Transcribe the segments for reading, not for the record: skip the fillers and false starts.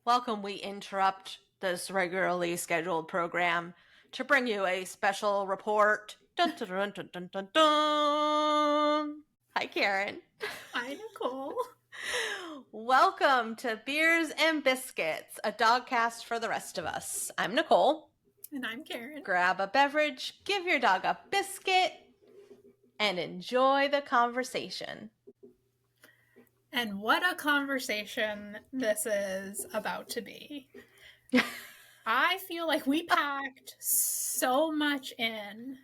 Welcome. We interrupt this regularly scheduled program to bring you a special report. Dun, dun, dun, dun, dun, dun, dun. Hi, Karen. Hi, Nicole. Welcome to Beers and Biscuits, a dogcast for the rest of us. I'm Nicole. And I'm Karen. Grab a beverage, give your dog a biscuit, and enjoy the conversation. And what a conversation this is about to be. I feel like we packed so much in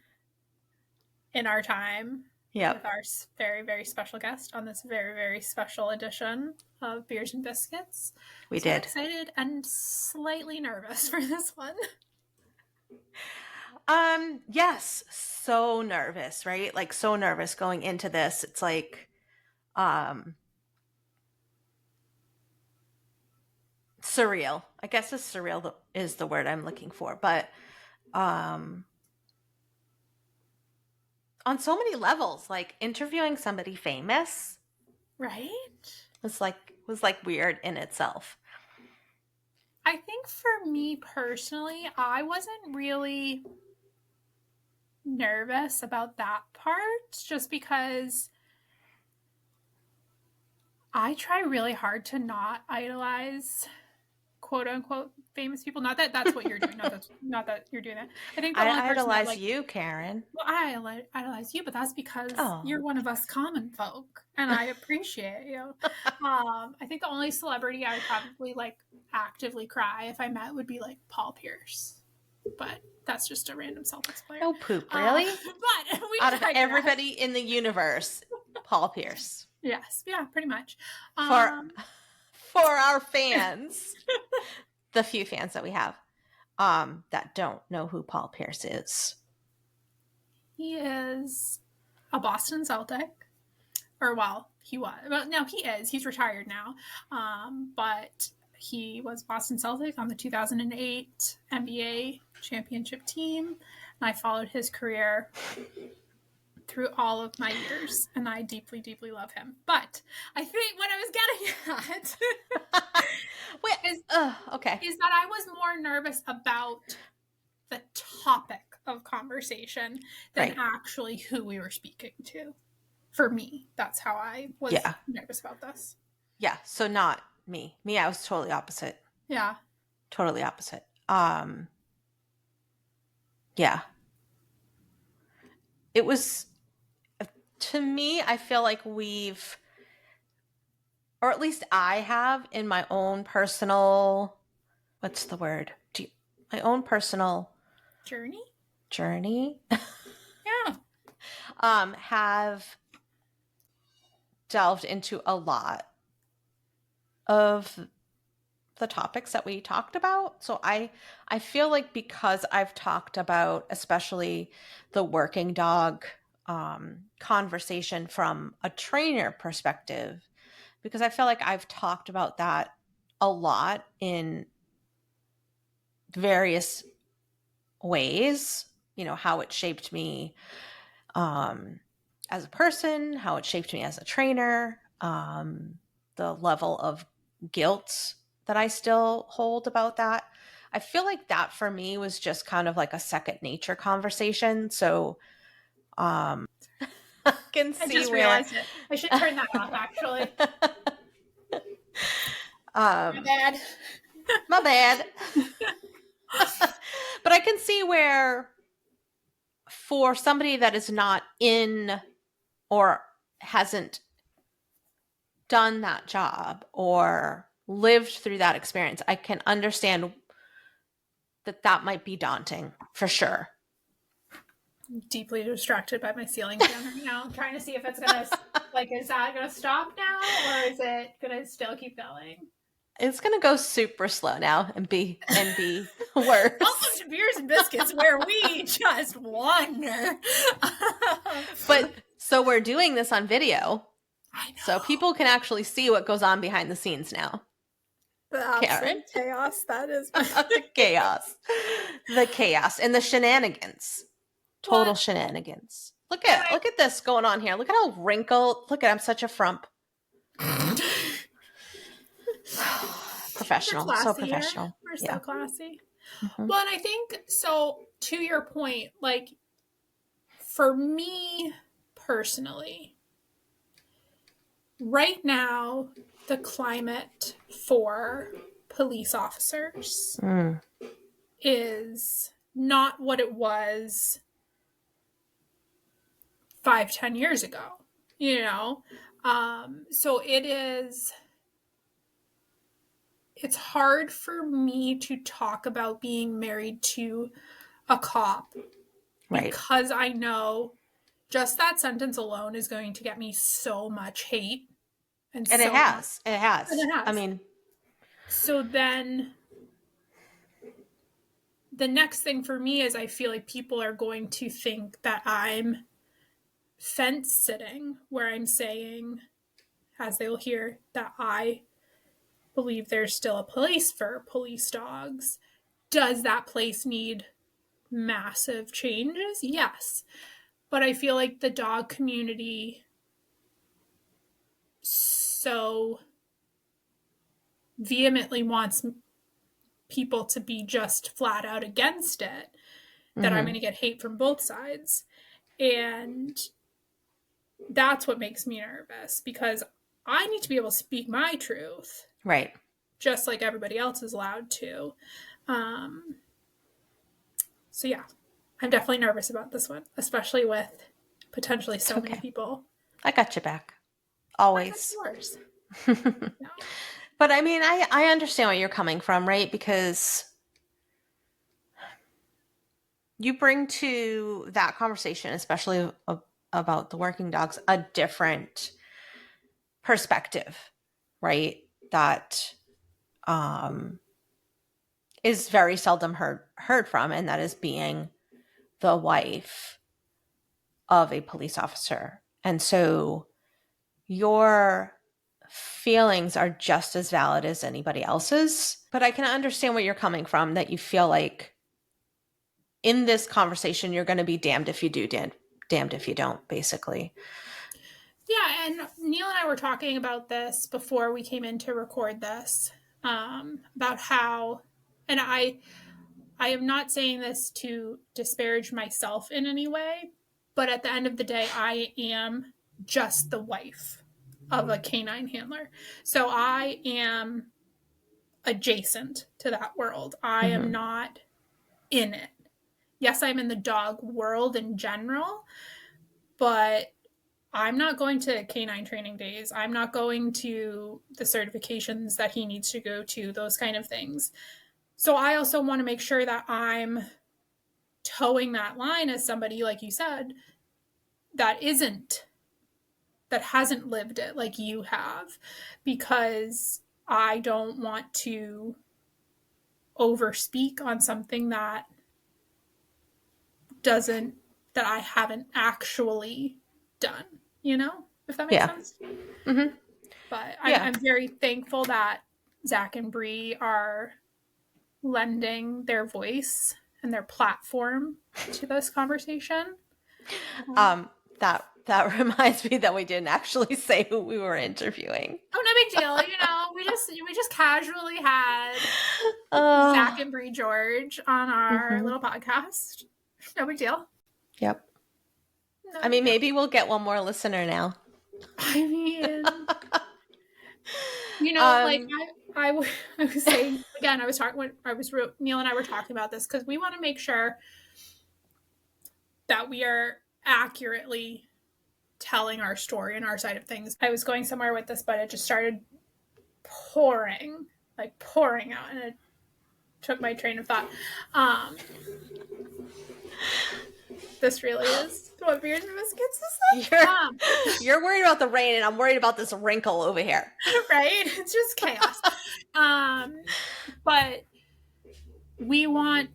our time with our very, very special guest on this very, very special edition of Beers and Biscuits. We did. Excited and slightly nervous for this one. Yes, so nervous, right? Like so nervous going into this. It's like surreal. I guess it's surreal is the word I'm looking for, but on so many levels, like interviewing somebody famous, right? was like weird in itself. I think for me personally, I wasn't really nervous about that part just because I try really hard to not idolize quote unquote famous people. Not that that's what you're doing. not that you're doing that. I think I idolize you, Karen. Well, I idolize you, but that's because you're one of us common folk, and I appreciate you. I think the only celebrity I would probably like actively cry if I met would be like Paul Pierce, but that's just a random Celtics player. No poop, really? But out of everybody in the universe, Paul Pierce. Yes, yeah, pretty much. For our fans, the few fans that we have that don't know who Paul Pierce is. He is a Boston Celtic. Or, well, he was. Well, no, he is. He's retired now. But he was Boston Celtic on the 2008 NBA championship team. And I followed his career through all of my years, and I deeply, deeply love him. But I think what I was getting at is that I was more nervous about the topic of conversation than actually who we were speaking to. For me, that's how I was nervous about this. Yeah, so not me. I was totally opposite. Yeah. Totally opposite. Yeah. It was, to me, I feel like we've, or at least I have in my own personal, what's the word? My own personal journey. Yeah. Have delved into a lot of the topics that we talked about. So I feel like because I've talked about especially the working dog conversation from a trainer perspective, because I feel like I've talked about that a lot in various ways, you know, how it shaped me as a person, how it shaped me as a trainer, the level of guilt that I still hold about that. I feel like that for me was just kind of like a second nature conversation. So I can see I just realized it. I should turn that off, actually. My bad. My bad. But I can see where for somebody that is not in or hasn't done that job or lived through that experience, I can understand that might be daunting for sure. I'm deeply distracted by my ceiling fan right now. I'm trying to see if it's gonna is that gonna stop now or is it gonna still keep going? It's gonna go super slow now and be worse. Welcome to Beers and Biscuits, where we just wonder. But so we're doing this on video. I know. So people can actually see what goes on behind the scenes now. The absolute chaos that is. The chaos and the shenanigans. Total shenanigans. Look at this going on here. Look at how wrinkled. Look at I'm such a frump. professional. So classy here. professional. We're so Yeah. classy. Mm-hmm. Well, and I think so. To your point, like for me personally, right now, the climate for police officers Mm. is not what it was 5-10 years ago, you know? So it's hard for me to talk about being married to a cop Right. because I know just that sentence alone is going to get me so much hate and And it so much. has. It And has. it I has. mean, So then the next thing for me is I feel like people are going to think that I'm fence sitting, where I'm saying, as they'll hear, that I believe there's still a place for police dogs. Does that place need massive changes? Yes. But I feel like the dog community so vehemently wants people to be just flat out against it that I'm mm-hmm. going to get hate from both sides. And that's what makes me nervous because I need to be able to speak my truth Right. just like everybody else is allowed to. Um, so, yeah, I'm definitely nervous about this one, especially with potentially It's so many okay. people. I got your back. I got Always. yours. No. But I mean, I understand where you're coming from, right? Because you bring to that conversation, especially about the working dogs, a different perspective, right? That um, is very seldom heard from, and that is being the wife of a police officer. And so your feelings are just as valid as anybody else's. But I can understand where you're coming from, that you feel like in this conversation, you're going to be damned if you do, damned if you don't, basically. Yeah, and Neil and I were talking about this before we came in to record this, about how, and I am not saying this to disparage myself in any way, but at the end of the day, I am just the wife of a canine handler. So I am adjacent to that world. I am Mm-hmm. not in it. Yes, I'm in the dog world in general, but I'm not going to canine training days. I'm not going to the certifications that he needs to go to, those kind of things. So I also want to make sure that I'm towing that line as somebody, like you said, that hasn't lived it like you have, because I don't want to overspeak on something that doesn't, that I haven't actually done, if that makes Yeah. sense. Mm-hmm. But Yeah. I'm very thankful that Zach and Bree are lending their voice and their platform to this conversation. That reminds me that we didn't actually say who we were interviewing. Oh, no big deal. We just casually had Zach Oh. and Bree George on our Mm-hmm. little podcast. No big deal. Yep. No I big mean, deal. maybe we'll get one more listener now. I mean, like um, I was saying again, I was talking when Neil and I were talking about this because we want to make sure that we are accurately telling our story and our side of things. I was going somewhere with this, but it just started pouring out, and it took my train of thought. This really is what Beers and Biscuits is like. You're worried about the rain, and I'm worried about this wrinkle over here. Right? It's just chaos. But we want.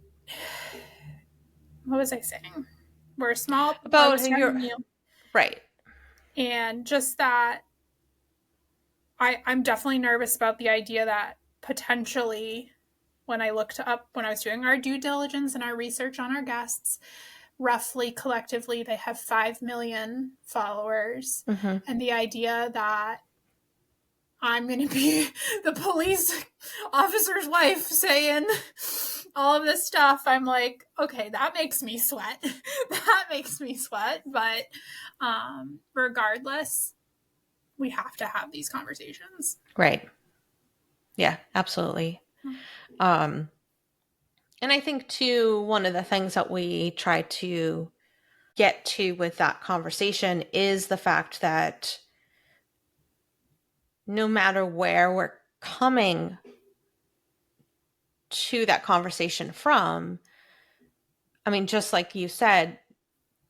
What was I saying? We're a small. About your right, and just that. I'm definitely nervous about the idea that potentially, when I was doing our due diligence and our research on our guests, roughly collectively they have 5 million followers. mm-hmm. And the idea that I'm going to be the police officer's wife saying all of this stuff. I'm like, okay, that makes me sweat. That makes me sweat. But regardless, we have to have these conversations. Right. Yeah, absolutely. And I think too, one of the things that we try to get to with that conversation is the fact that no matter where we're coming to that conversation from, I mean, just like you said,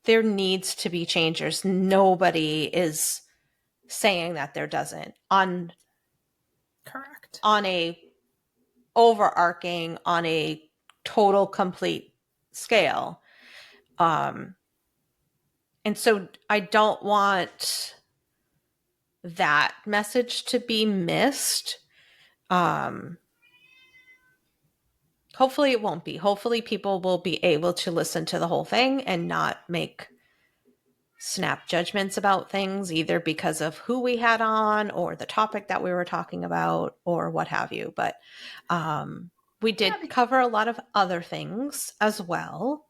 there needs to be changes. Nobody is saying that there doesn't Correct. on a overarching, on a total complete scale. And so I don't want that message to be missed. Hopefully it won't be. Hopefully people will be able to listen to the whole thing and not make snap judgments about things, either because of who we had on or the topic that we were talking about or what have you. But we did cover a lot of other things as well.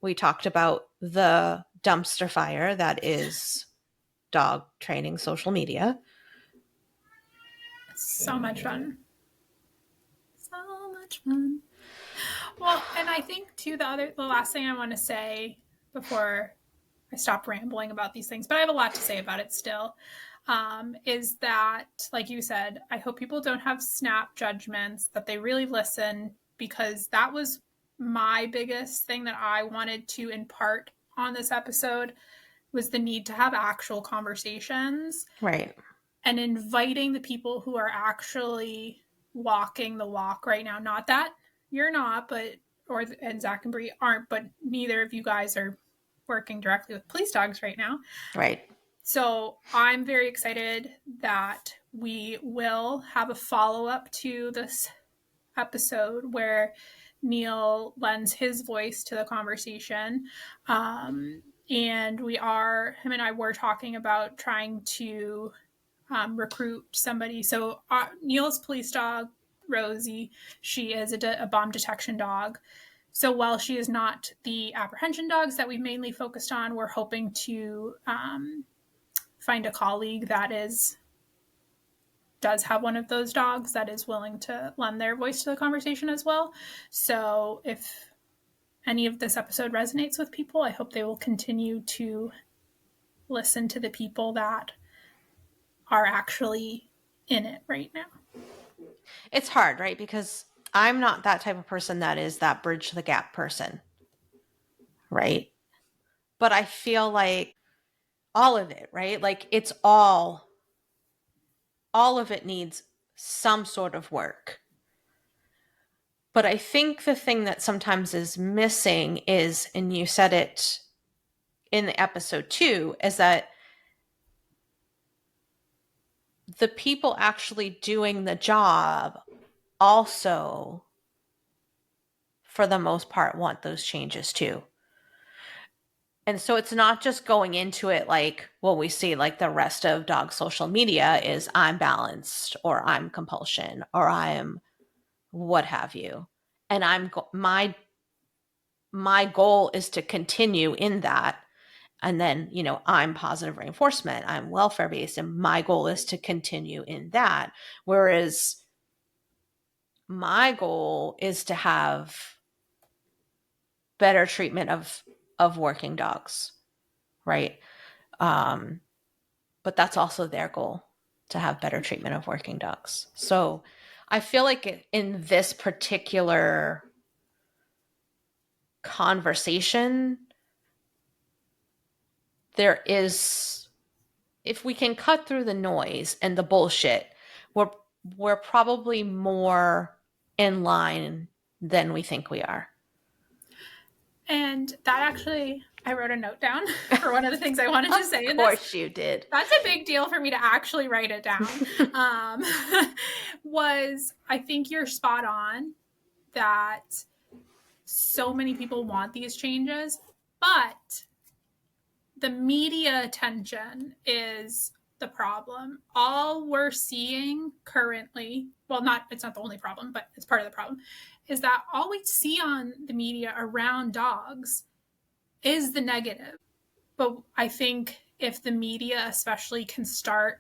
We talked about the dumpster fire that is dog training social media. So much fun. So much fun. Well, and I think too, the last thing I want to say before I stop rambling about these things, but I have a lot to say about it still, is that, like you said, I hope people don't have snap judgments, that they really listen, because that was my biggest thing that I wanted to impart on this episode, was the need to have actual conversations. Right. And inviting the people who are actually walking the walk right now. Not that you're not, but and Zach and Bree aren't, but neither of you guys are working directly with police dogs right now. Right. So I'm very excited that we will have a follow-up to this episode where Neil lends his voice to the conversation. And him and I were talking about trying to recruit somebody. So Neil's police dog, Rosie, she is a bomb detection dog. So while she is not the apprehension dogs that we mainly focused on, we're hoping to find a colleague that does have one of those dogs that is willing to lend their voice to the conversation as well. So if any of this episode resonates with people, I hope they will continue to listen to the people that are actually in it right now. It's hard, right? Because I'm not that type of person that is that bridge the gap person, right? But I feel like all of it, right? Like it's all of it needs some sort of work. But I think the thing that sometimes is missing is, and you said it in the episode too, is that the people actually doing the job also, for the most part, want those changes too. And so it's not just going into it like what we see like the rest of dog social media is I'm balanced or I'm compulsion or I'm what have you. And my goal is to continue in that. And then, I'm positive reinforcement, I'm welfare based, and my goal is to continue in that. Whereas my goal is to have better treatment of working dogs, right? But that's also their goal, to have better treatment of working dogs. So I feel like in this particular conversation, there is, if we can cut through the noise and the bullshit, we're probably more in line than we think we are. And that actually, I wrote a note down for one of the things I wanted to say in this. Of course you did. That's a big deal for me to actually write it down. Was, I think you're spot on that so many people want these changes, but the media attention is the problem. All we're seeing currently, well, it's not the only problem, but it's part of the problem, is that all we see on the media around dogs is the negative. But I think if the media especially can start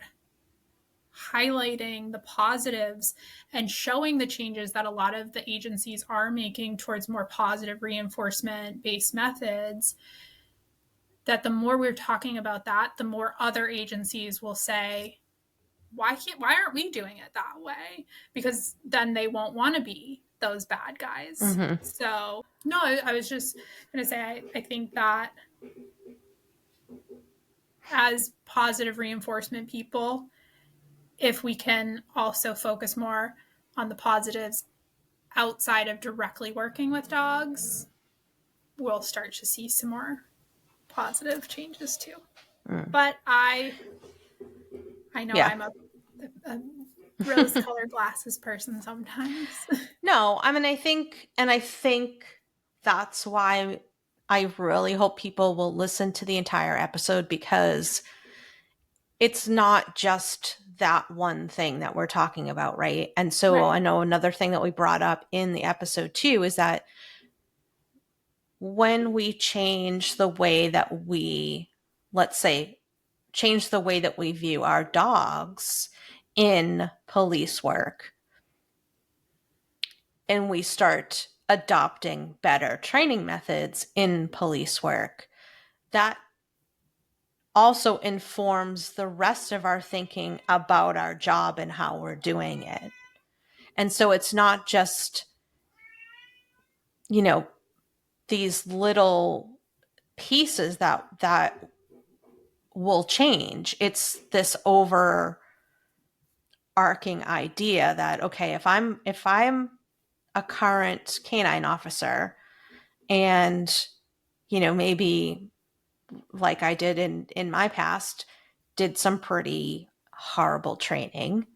highlighting the positives and showing the changes that a lot of the agencies are making towards more positive reinforcement based methods, that the more we're talking about that, the more other agencies will say, why aren't we doing it that way? Because then they won't want to be those bad guys. Mm-hmm. So no, I was just going to say, I think that as positive reinforcement people, if we can also focus more on the positives outside of directly working with dogs, we'll start to see some more positive changes too. But I know I'm a rose-colored glasses person sometimes. No, I mean, I think that's why I really hope people will listen to the entire episode, because it's not just that one thing that we're talking about, right? And so Right. I know another thing that we brought up in the episode too is that when we change the way that we, let's say, change the way that we view our dogs in police work, and we start adopting better training methods in police work, that also informs the rest of our thinking about our job and how we're doing it. And so it's not just, these little pieces that will change. It's this overarching idea that, okay, if I'm a current canine officer and, maybe like I did in my past, did some pretty horrible training,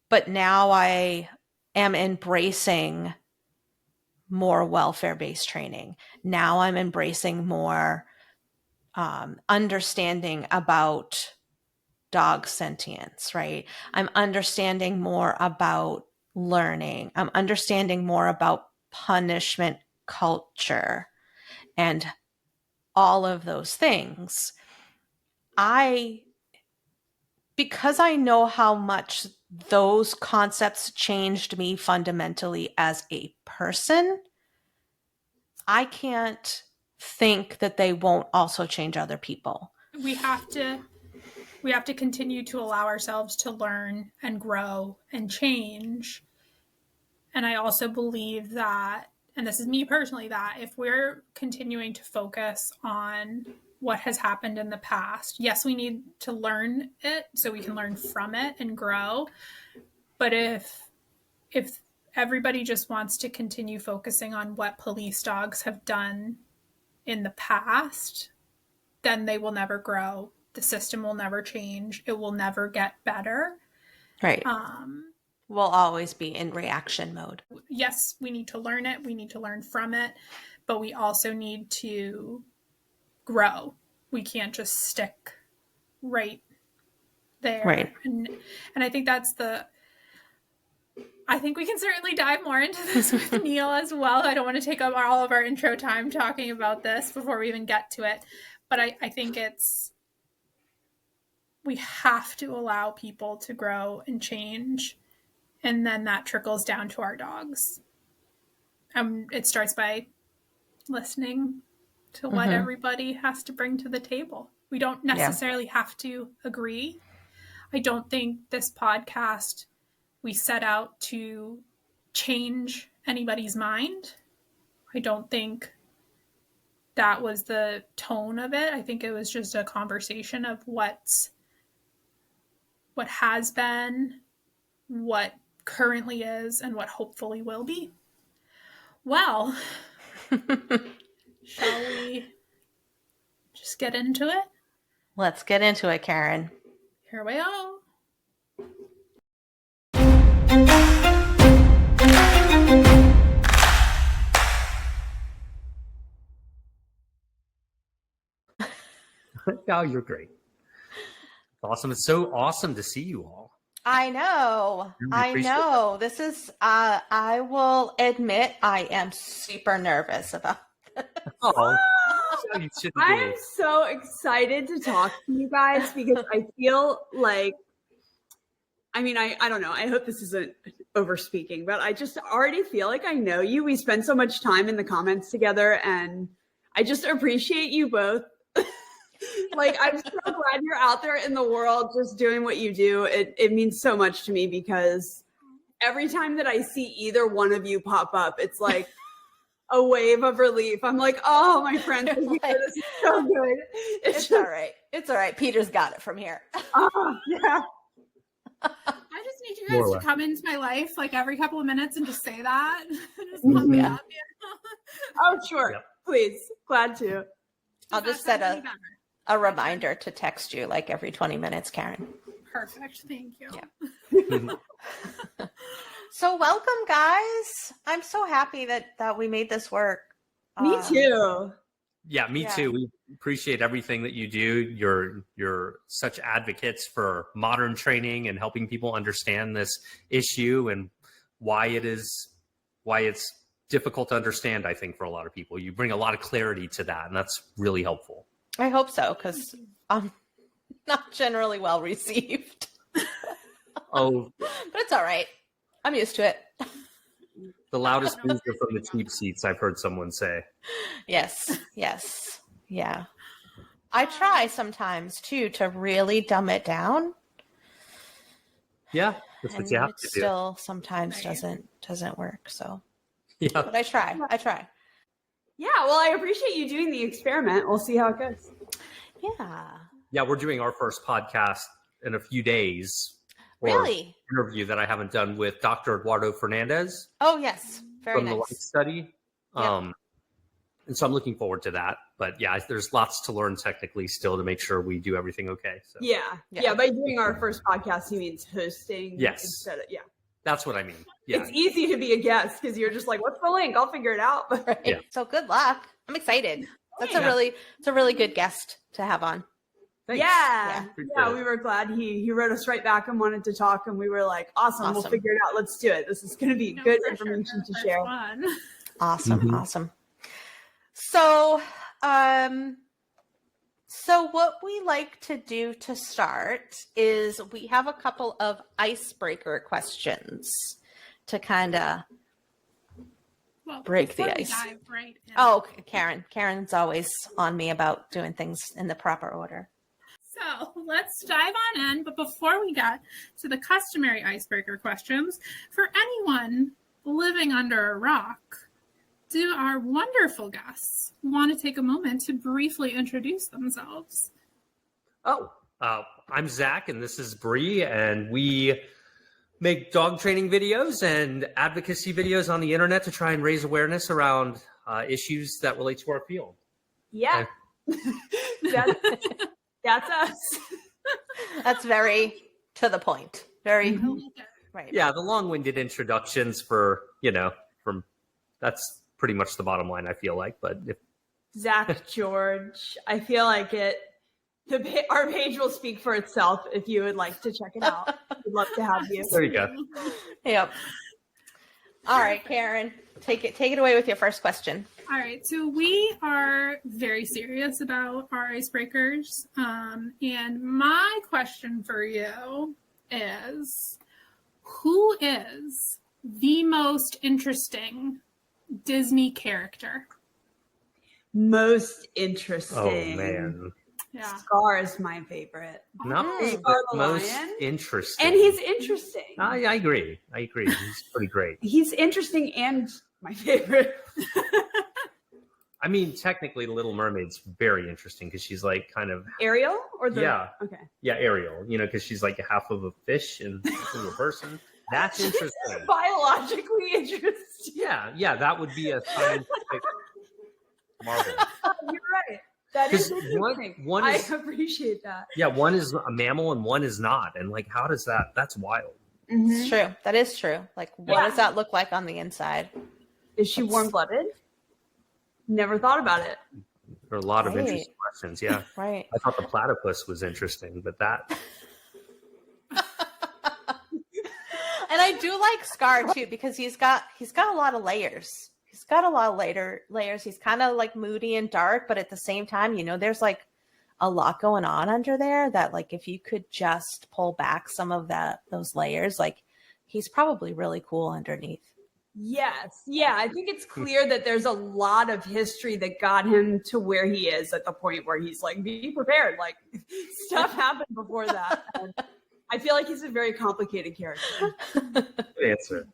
but now I am embracing more welfare-based training. Now I'm embracing more understanding about dog sentience, right? I'm understanding more about learning. I'm understanding more about punishment culture and all of those things. Because I know how much those concepts changed me fundamentally as a person, I can't think that they won't also change other people. We have to continue to allow ourselves to learn and grow and change. And I also believe that, and this is me personally, that if we're continuing to focus on what has happened in the past, yes, we need to learn it so we can learn from it and grow. But if everybody just wants to continue focusing on what police dogs have done in the past, then they will never grow. The system will never change. It will never get better. Right. We'll always be in reaction mode. Yes, we need to learn it. We need to learn from it. But we also need to grow. We can't just stick right there. Right. And I think I think we can certainly dive more into this with Neil as well. I don't want to take up all of our intro time talking about this before we even get to it. But I think we have to allow people to grow and change. And then that trickles down to our dogs. It starts by listening to what everybody has to bring to the table. We don't necessarily have to agree. I don't think this podcast, we set out to change anybody's mind. I don't think that was the tone of it. I think it was just a conversation of what has been, what currently is, and what hopefully will be. Well, shall we just get into it? Let's get into it, Karen. Here we go. No, you're great. Awesome. It's so awesome to see you all. I know. Really I appreciate know. This is, I will admit, I am super nervous about this. Oh, so you shouldn't I be. am so excited to talk to you guys because I feel like, I mean, I don't know. I hope this isn't over speaking, but I just already feel like I know you. We spend so much time in the comments together, and I just appreciate you both. Like, I'm so glad you're out there in the world just doing what you do. It means so much to me because every time that I see either one of you pop up, it's like a wave of relief. I'm like, oh, my friends, this is so good. It's all right. It's all right. Peter's got it from here. Yeah. I just need you guys to come into my life like every couple of minutes and just say that. Just pump me up. Oh, sure. Yep. Please. Glad to. I'll just set a reminder to text you like every 20 minutes, Karen. Perfect. Thank you. Yeah. So welcome, guys. I'm so happy that we made this work. Me too. Yeah, me too. We appreciate everything that you do. You're such advocates for modern training and helping people understand this issue and why it's difficult to understand, I think, for a lot of people. You bring a lot of clarity to that, and that's really helpful. I hope so, because I'm not generally well received. Oh, But it's all right. I'm used to it. the loudest booze are from the cheap seats, I've heard someone say. Yes. Yeah. I try sometimes too to really dumb it down. Yeah, that's what you have to do. Still sometimes doesn't work. So, Yeah. but I try. Yeah, well, I appreciate you doing the experiment. We'll see how it goes. Yeah. We're doing our first podcast in a few days. Really? Interview that I haven't done with Dr. Eduardo Fernandez. Oh, yes. Very from nice. the Light Study. Yeah. And so I'm looking forward to that. But yeah, there's lots to learn technically still to make sure we do everything okay. So. Yeah. By doing our first podcast, he means hosting. Yes. Instead of, That's what I mean. Yeah. It's easy to be a guest because you're just like, what's the link? I'll figure it out. Right. Yeah. So good luck. I'm excited. It's a really good guest to have on. Thanks. Yeah, Appreciate it. we were glad he wrote us right back and wanted to talk, and we were like, awesome. We'll figure it out. Let's do it. This is going to be good information to share. Fun. Awesome. So, so what we like to do to start is we have a couple of icebreaker questions to kind of break the ice. Dive right in. Oh, Karen's always on me about doing things in the proper order. So let's dive on in. But before we get to the customary icebreaker questions, for anyone living under a rock, do our wonderful guests want to take a moment to briefly introduce themselves? Oh, I'm Zach, and this is Bree, and we make dog training videos and advocacy videos on the internet to try and raise awareness around issues that relate to our field. Yeah. That's us. That's very to the point. Very right. Yeah, the long-winded introductions from that's pretty much the bottom line, I feel like. But if Zach George, I feel like our page will speak for itself if you would like to check it out. We'd love to have you. there you go. Yep. All right, Karen, take it away with your first question. All right, so we are very serious about our icebreakers. And my question for you is, who is the most interesting Disney character? Most interesting. Oh, man. Yeah. Scar is my favorite. Not Scar the most lion. interesting. And he's interesting. I agree. He's pretty great. He's interesting and my favorite. I mean, technically, The Little Mermaid's very interesting because she's like kind of Ariel or the Okay. Yeah, Ariel. Because she's like half of a fish and half of a person. That's interesting. Biologically interesting. Yeah, that would be a scientific marvel. You're right. That is interesting. One is, I appreciate that. Yeah, one is a mammal and one is not. And like, how does that? That's wild. Mm-hmm. It's true. That is true. Like, what does that look like on the inside? Is she warm-blooded? Never thought about it. There are a lot of interesting questions. Yeah. Right. I thought the platypus was interesting, but that. And I do like Scar too, because he's got a lot of layers. He's got a lot of layers. He's kind of like moody and dark, but at the same time, you know, there's like a lot going on under there that, like, if you could just pull back some of those layers, like, he's probably really cool underneath. Yes. Yeah. I think it's clear that there's a lot of history that got him to where he is at the point where he's like, be prepared. Like, stuff happened before that. And I feel like he's a very complicated character. Good answer.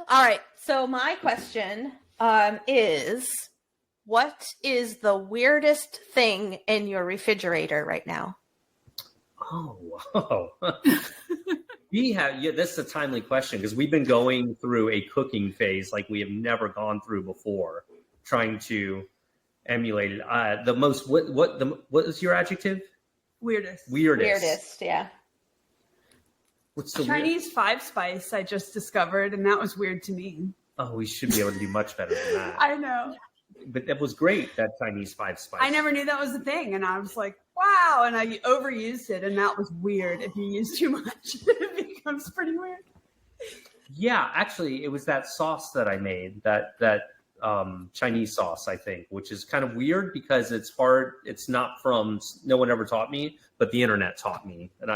All right. So my question is, what is the weirdest thing in your refrigerator right now? Oh, wow. This is a timely question because we've been going through a cooking phase like we have never gone through before, trying to emulate it. What is your adjective? Weirdest. Weirdest, yeah. What's the Chinese 5-spice I just discovered, and that was weird to me. Oh, we should be able to do much better than that. I know. But that was great, that Chinese 5-spice. I never knew that was a thing, and I was like, wow, and I overused it, and that was weird. If you use too much, it becomes pretty weird. Yeah, actually, it was that sauce that I made, that Chinese sauce, I think, which is kind of weird because it's hard. It's not from, no one ever taught me, but the internet taught me. And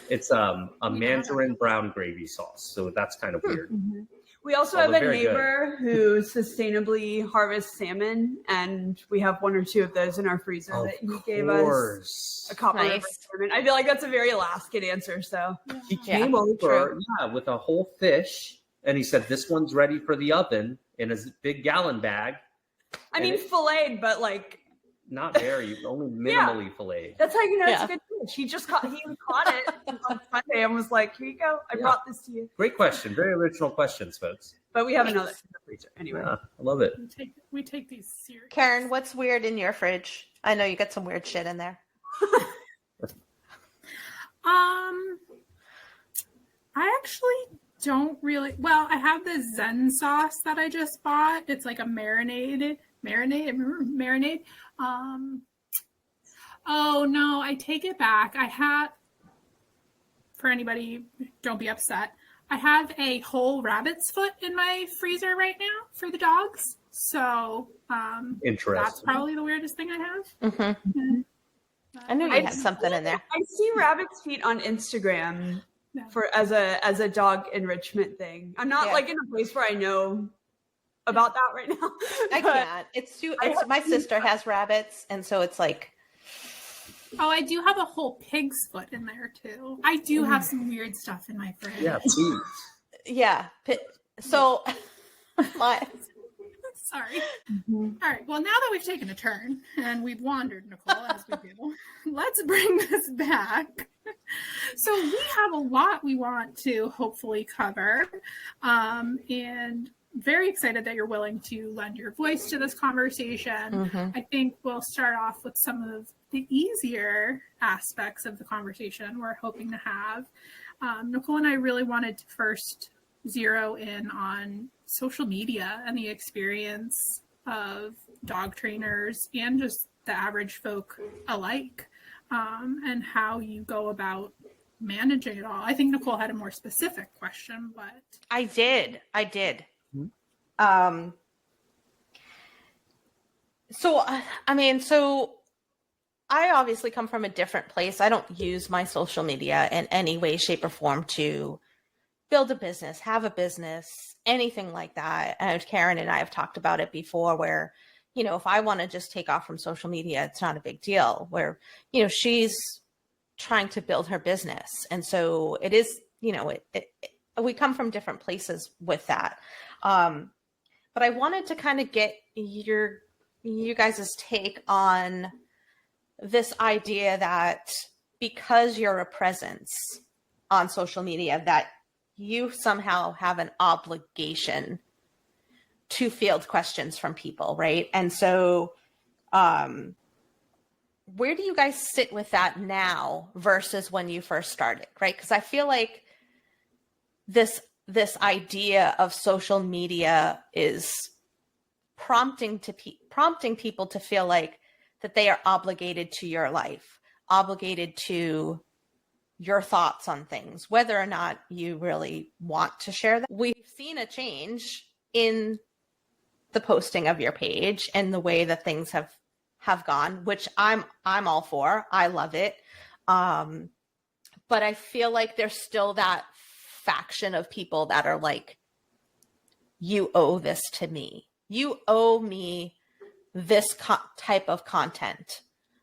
it's a Mandarin brown gravy sauce. So that's kind of weird. Mm-hmm. We also have a neighbor who sustainably harvests salmon, and we have 1 or 2 of those in our freezer that he gave us. A Copper River salmon. I feel like that's a very Alaskan answer. So he came over with a whole fish, and he said, "This one's ready for the oven," in a big gallon bag. I mean, filleted, but like not very, only minimally filleted. That's how you know it's a good fish. He caught it on Sunday and was like, "Here you go. I brought this to you." Great question. Very original questions, folks. But we have another in the freezer anyway. I love it. We take these seriously. Karen, what's weird in your fridge? I know you got some weird shit in there. I actually don't really. Well, I have the Zen sauce that I just bought. It's like a marinade. Oh no, I take it back. For anybody, don't be upset. I have a whole rabbit's foot in my freezer right now for the dogs. So, interesting. That's probably the weirdest thing I have. Mm-hmm. I knew you had something in there. I see rabbit's feet on Instagram as a dog enrichment thing. I'm not like in a place where I know about that right now. I can't. It's my sister has rabbits, and so it's like. Oh, I do have a whole pig's foot in there too. I do have some weird stuff in my fridge. Yeah, please. Yeah. So, Sorry. Mm-hmm. All right. Well, now that we've taken a turn and we've wandered, Nicole, as we do, let's bring this back. So we have a lot we want to hopefully cover, and very excited that you're willing to lend your voice to this conversation. Mm-hmm. I think we'll start off with some of the easier aspects of the conversation we're hoping to have. Nicole and I really wanted to first zero in on social media and the experience of dog trainers and just the average folk alike, and how you go about managing it all. I think Nicole had a more specific question, but I did. So I obviously come from a different place. I don't use my social media in any way, shape, or form to build a business, have a business, anything like that. And Karen and I have talked about it before where, you know, if I want to just take off from social media, it's not a big deal. Where, you know, she's trying to build her business. And so it is, you know, we come from different places with that. But I wanted to kind of get you guys' take on this idea that because you're a presence on social media, that you somehow have an obligation to field questions from people, right? And so where do you guys sit with that now versus when you first started, right? Because I feel like this idea of social media is prompting people to feel like that they are obligated to your life, obligated to your thoughts on things, whether or not you really want to share that. We've seen a change in the posting of your page and the way that things have gone, which I'm all for. I love it. But I feel like there's still that faction of people that are like, you owe this to me. You owe me this type of content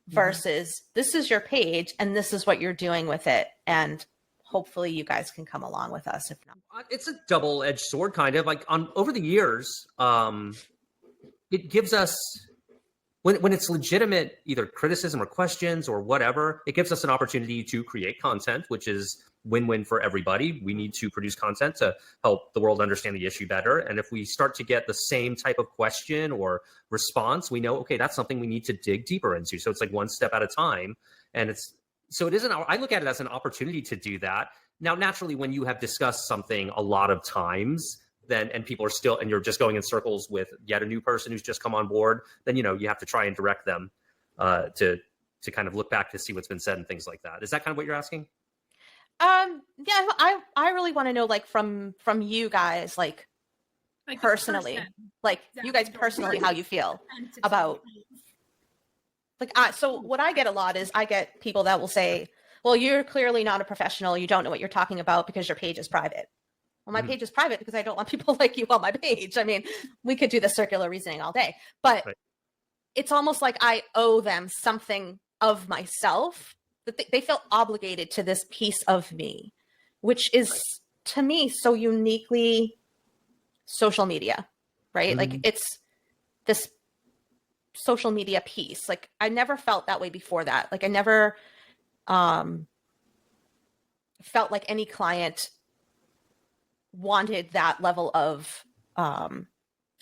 versus this is your page and this is what you're doing with it. And hopefully you guys can come along with us. If not, it's a double-edged sword, kind of like over the years. It gives us, when it's legitimate, either criticism or questions or whatever, it gives us an opportunity to create content, which is win-win for everybody. We need to produce content to help the world understand the issue better. And if we start to get the same type of question or response, we know, okay, that's something we need to dig deeper into. So it's like one step at a time. And I look at it as an opportunity to do that. Now, naturally, when you have discussed something a lot of times, and people are still, and you're just going in circles with yet a new person who's just come on board, then, you have to try and direct them to kind of look back to see what's been said and things like that. Is that kind of what you're asking? Yeah, I really want to know, like, from you guys, like personally, like you guys personally, how you feel about, like, so what I get a lot is I get people that will say, well, you're clearly not a professional. You don't know what you're talking about because your page is private. Well, my page is private because I don't want people like you on my page. I mean, we could do the circular reasoning all day, but it's almost like I owe them something of myself, that they feel obligated to this piece of me, which is to me so uniquely social media, right? Like it's this social media piece. Like I never felt that way before that. Like I never felt like any client wanted that level of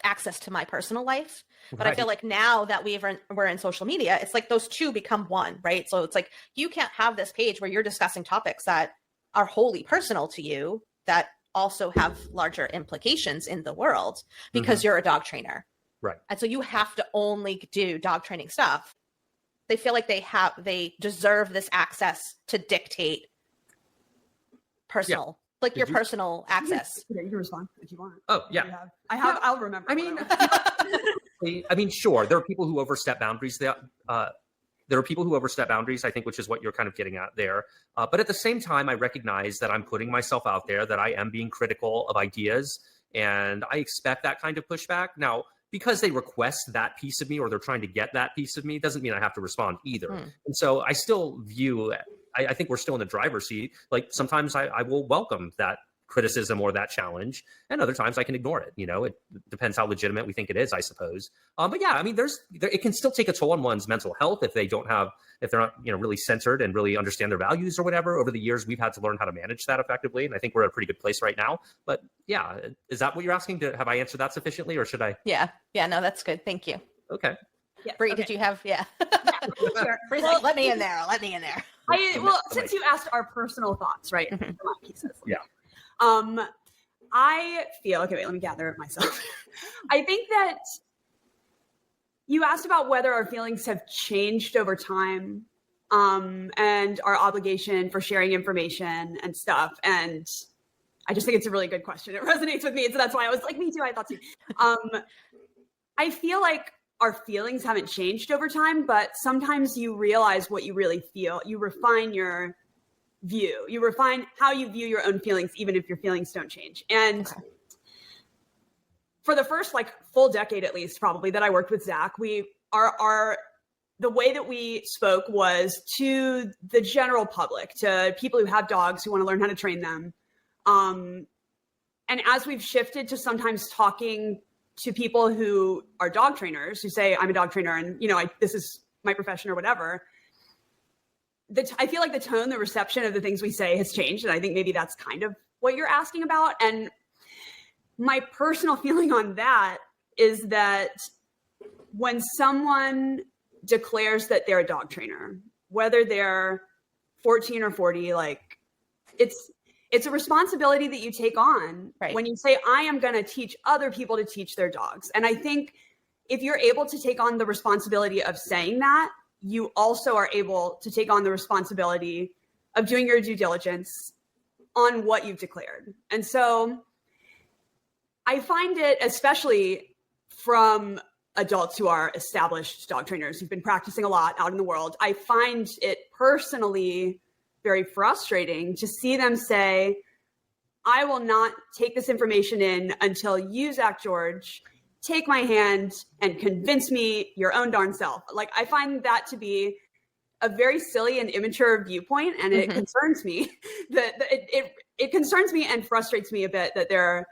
access to my personal life. But I feel like now that we're in social media, it's like those two become one, right? So it's like, you can't have this page where you're discussing topics that are wholly personal to you that also have larger implications in the world because you're a dog trainer. Right. And so you have to only do dog training stuff. They feel like they deserve this access to dictate personal, like your personal access. You can respond if you want. Oh, yeah. I'll remember. I mean, sure. There are people who overstep boundaries. There are people who overstep boundaries, I think, which is what you're kind of getting at there. But at the same time, I recognize that I'm putting myself out there, that I am being critical of ideas, and I expect that kind of pushback. Now, because they request that piece of me or they're trying to get that piece of me, doesn't mean I have to respond either. And so I still view, I think we're still in the driver's seat. Like sometimes I will welcome that criticism or that challenge, and other times I can ignore it. It depends how legitimate we think it is, I suppose. But yeah, I mean, it can still take a toll on one's mental health if they're not, really centered and really understand their values or whatever. Over the years, we've had to learn how to manage that effectively, and I think we're at a pretty good place right now. But yeah, is that what you're asking? Have I answered that sufficiently, or should I? Yeah, no, that's good. Thank you. Okay. Yeah, Bree, did you have? Yeah. Sure. Bree's like, let me in there. Since you asked our personal thoughts, right? My pieces. Yeah. I feel, okay, wait, let me gather it myself. I think that you asked about whether our feelings have changed over time, and our obligation for sharing information and stuff. And I just think it's a really good question. It resonates with me. So that's why I was like, me too. I thought too. I feel like our feelings haven't changed over time, but sometimes you realize what you really feel. You refine your view. You refine how you view your own feelings, even if your feelings don't change. And for the first full decade, at least probably, that I worked with Zach, the way that we spoke was to the general public, to people who have dogs, who want to learn how to train them. And as we've shifted to sometimes talking to people who are dog trainers, who say, I'm a dog trainer and, this is my profession or whatever, I feel like the tone, the reception of the things we say has changed. And I think maybe that's kind of what you're asking about. And my personal feeling on that is that when someone declares that they're a dog trainer, whether they're 14 or 40, it's a responsibility that you take on when you say, I am going to teach other people to teach their dogs. And I think if you're able to take on the responsibility of saying that, you also are able to take on the responsibility of doing your due diligence on what you've declared. And so I find it, especially from adults who are established dog trainers who've been practicing a lot out in the world, I find it personally very frustrating to see them say, I will not take this information in until you, Zach George, take my hand and convince me your own darn self. Like, I find that to be a very silly and immature viewpoint, and it concerns me. It concerns me and frustrates me a bit that there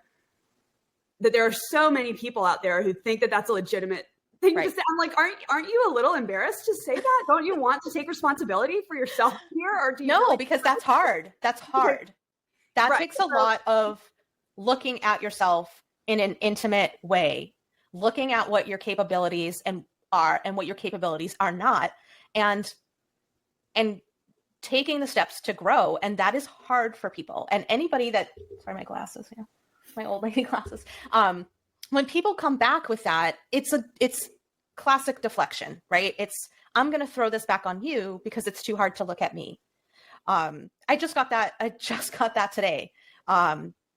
are so many people out there who think that that's a legitimate thing to say. I'm like, aren't you a little embarrassed to say that? Don't you want to take responsibility for yourself here? Or do you No, because that's hard. That's hard. That takes a lot of looking at yourself in an intimate way, looking at what your capabilities are and what your capabilities are not, and taking the steps to grow. And that is hard for people. And anybody that, sorry, my glasses, my old lady glasses. When people come back with that, it's classic deflection, right? I'm going to throw this back on you because it's too hard to look at me. I just got that today,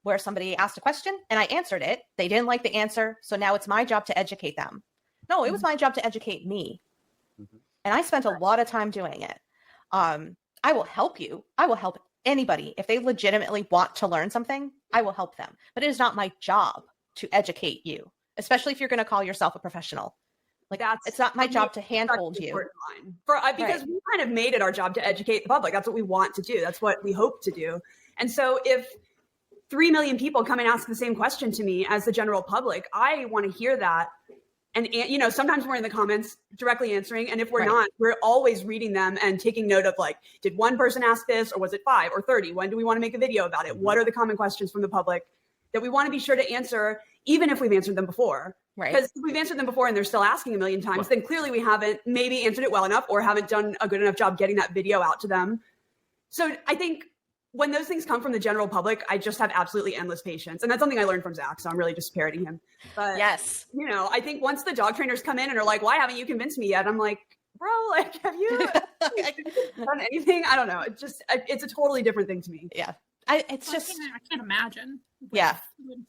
where somebody asked a question and I answered it. They didn't like the answer. So now it's my job to educate them. No, it was my job to educate me. And I spent a lot of time doing it. I will help you. I will help anybody. If they legitimately want to learn something, I will help them. But it is not my job to educate you, especially if you're going to call yourself a professional. Like, it's not my job to handhold you. Because we kind of made it our job to educate the public. That's what we want to do. That's what we hope to do. And so if 3 million people come and ask the same question to me as the general public, I want to hear that. And, sometimes we're in the comments directly answering. And if we're not, we're always reading them and taking note of, like, did one person ask this, or was it 5 or 30? When do we want to make a video about it? What are the common questions from the public that we want to be sure to answer, even if we've answered them before? Because if we've answered them before and they're still asking a million times, then clearly we haven't maybe answered it well enough or haven't done a good enough job getting that video out to them. So I think when those things come from the general public, I just have absolutely endless patience. And that's something I learned from Zach. So I'm really just parroting him. But yes, I think once the dog trainers come in and are like, why haven't you convinced me yet? I'm like, bro, like, have you done anything? I don't know. It's a totally different thing to me. Yeah. I can't imagine. Yeah.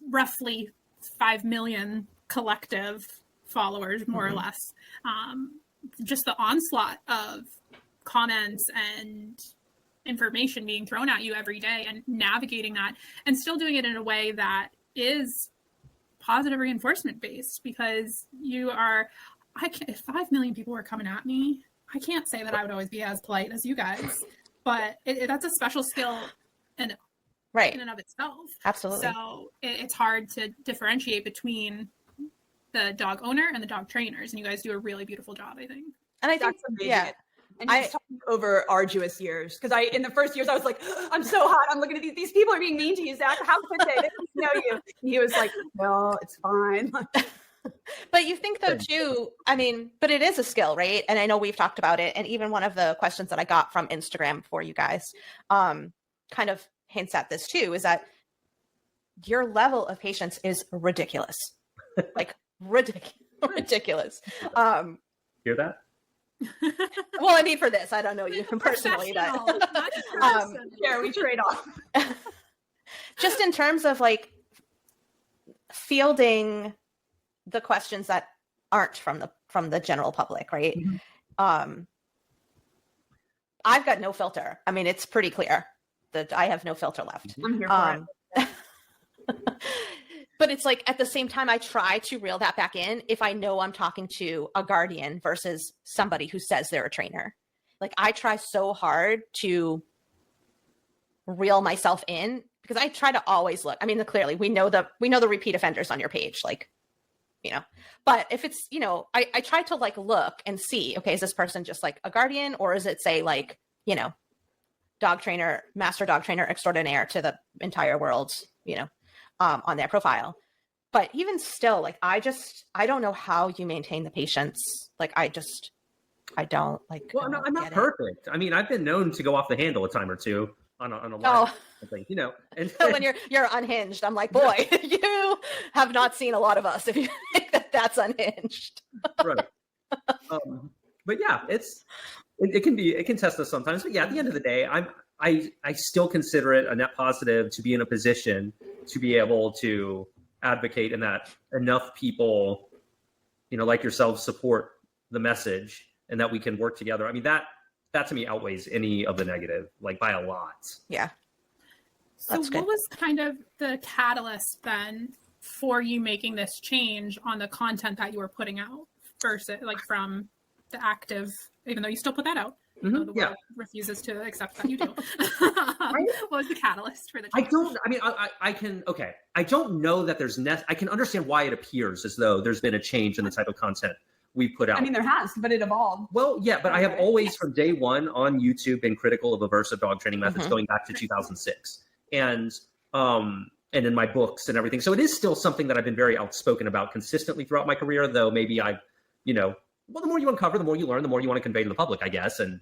Roughly 5 million collective followers, more or less. Just the onslaught of comments and information being thrown at you every day, and navigating that and still doing it in a way that is positive reinforcement based, because if 5 million people were coming at me, I can't say that I would always be as polite as you guys, but that's a special skill in and of itself. Absolutely. So it's hard to differentiate between the dog owner and the dog trainers, and you guys do a really beautiful job, I think. And I think that's amazing. And he's talking over arduous years, because in the first years I was like, I'm so hot. I'm looking at these people are being mean to you, Zach. How could they? They don't know you. And he was like, no, it's fine. But you think though too, but it is a skill, right? And I know we've talked about it. And even one of the questions that I got from Instagram for you guys kind of hints at this too, is that your level of patience is ridiculous. Like ridiculous. Hear that? Well, for this, I don't know you personally, but we trade off. Just in terms of like fielding the questions that aren't from the general public, right? I've got no filter. It's pretty clear that I have no filter left. I'm here for it. But it's like, at the same time, I try to reel that back in if I know I'm talking to a guardian versus somebody who says they're a trainer. Like, I try so hard to reel myself in, because I try to always look. Clearly we know the repeat offenders on your page, like, but if it's, I try to like look and see, okay, is this person just like a guardian, or is it, say, like, dog trainer, master dog trainer extraordinaire to the entire world, on their profile. But even still, like, I don't know how you maintain the patience. Like, I don't like. Well, no, I'm not perfect. I've been known to go off the handle a time or two on a live thing, And when you're unhinged, I'm like, boy, you have not seen a lot of us if you think that That's unhinged. Right. But yeah, it can test us sometimes. But yeah, at the end of the day, I still consider it a net positive to be in a position to be able to advocate, and that enough people, like yourselves, support the message, and that we can work together. I mean, that to me outweighs any of the negative, like by a lot. Yeah. So what was kind of the catalyst then for you making this change on the content that you were putting out versus like from the active, even though you still put that out, even though the world refuses to accept that you do. What was the catalyst for the change? I don't know that there's, I can understand why it appears as though there's been a change in the type of content we put out. I mean, there has, but it evolved. Well, yeah, but I have always from day one on YouTube been critical of aversive dog training methods going back to 2006. And in my books and everything. So it is still something that I've been very outspoken about consistently throughout my career, though maybe the more you uncover, the more you learn, the more you want to convey to the public, I guess. And,